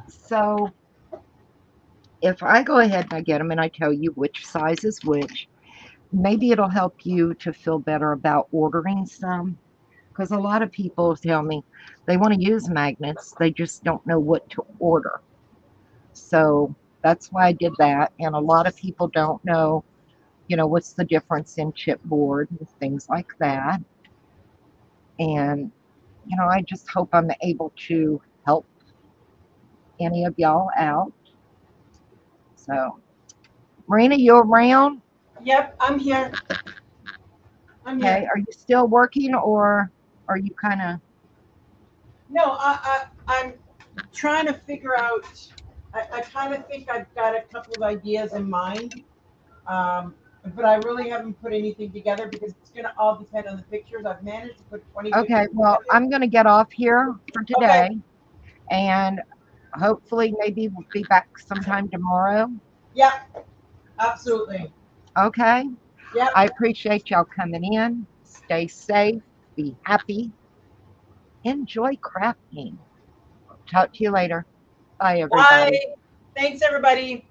So if I go ahead and I get them and I tell you which size is which, maybe it'll help you to feel better about ordering some. Because a lot of people tell me they want to use magnets, they just don't know what to order. So that's why I did that. And a lot of people don't know, you know, what's the difference in chipboard and things like that. And, you know, I just hope I'm able to help any of y'all out. So, Marina, you around? Yep, I'm here. I'm Okay, here. are you still working or are you kind of No, I'm trying to figure out. I kind of think I've got a couple of ideas in mind, um, but I really haven't put anything together because it's going to all depend on the pictures. I've managed to put 20 Okay, pictures well, together. I'm going to get off here for Okay. today, and hopefully maybe we'll be back sometime tomorrow. Yep. Absolutely. Okay, I Yep. appreciate y'all coming in. Stay safe, be happy, enjoy crafting. Talk to you later. Bye, everybody. Bye. Thanks, everybody.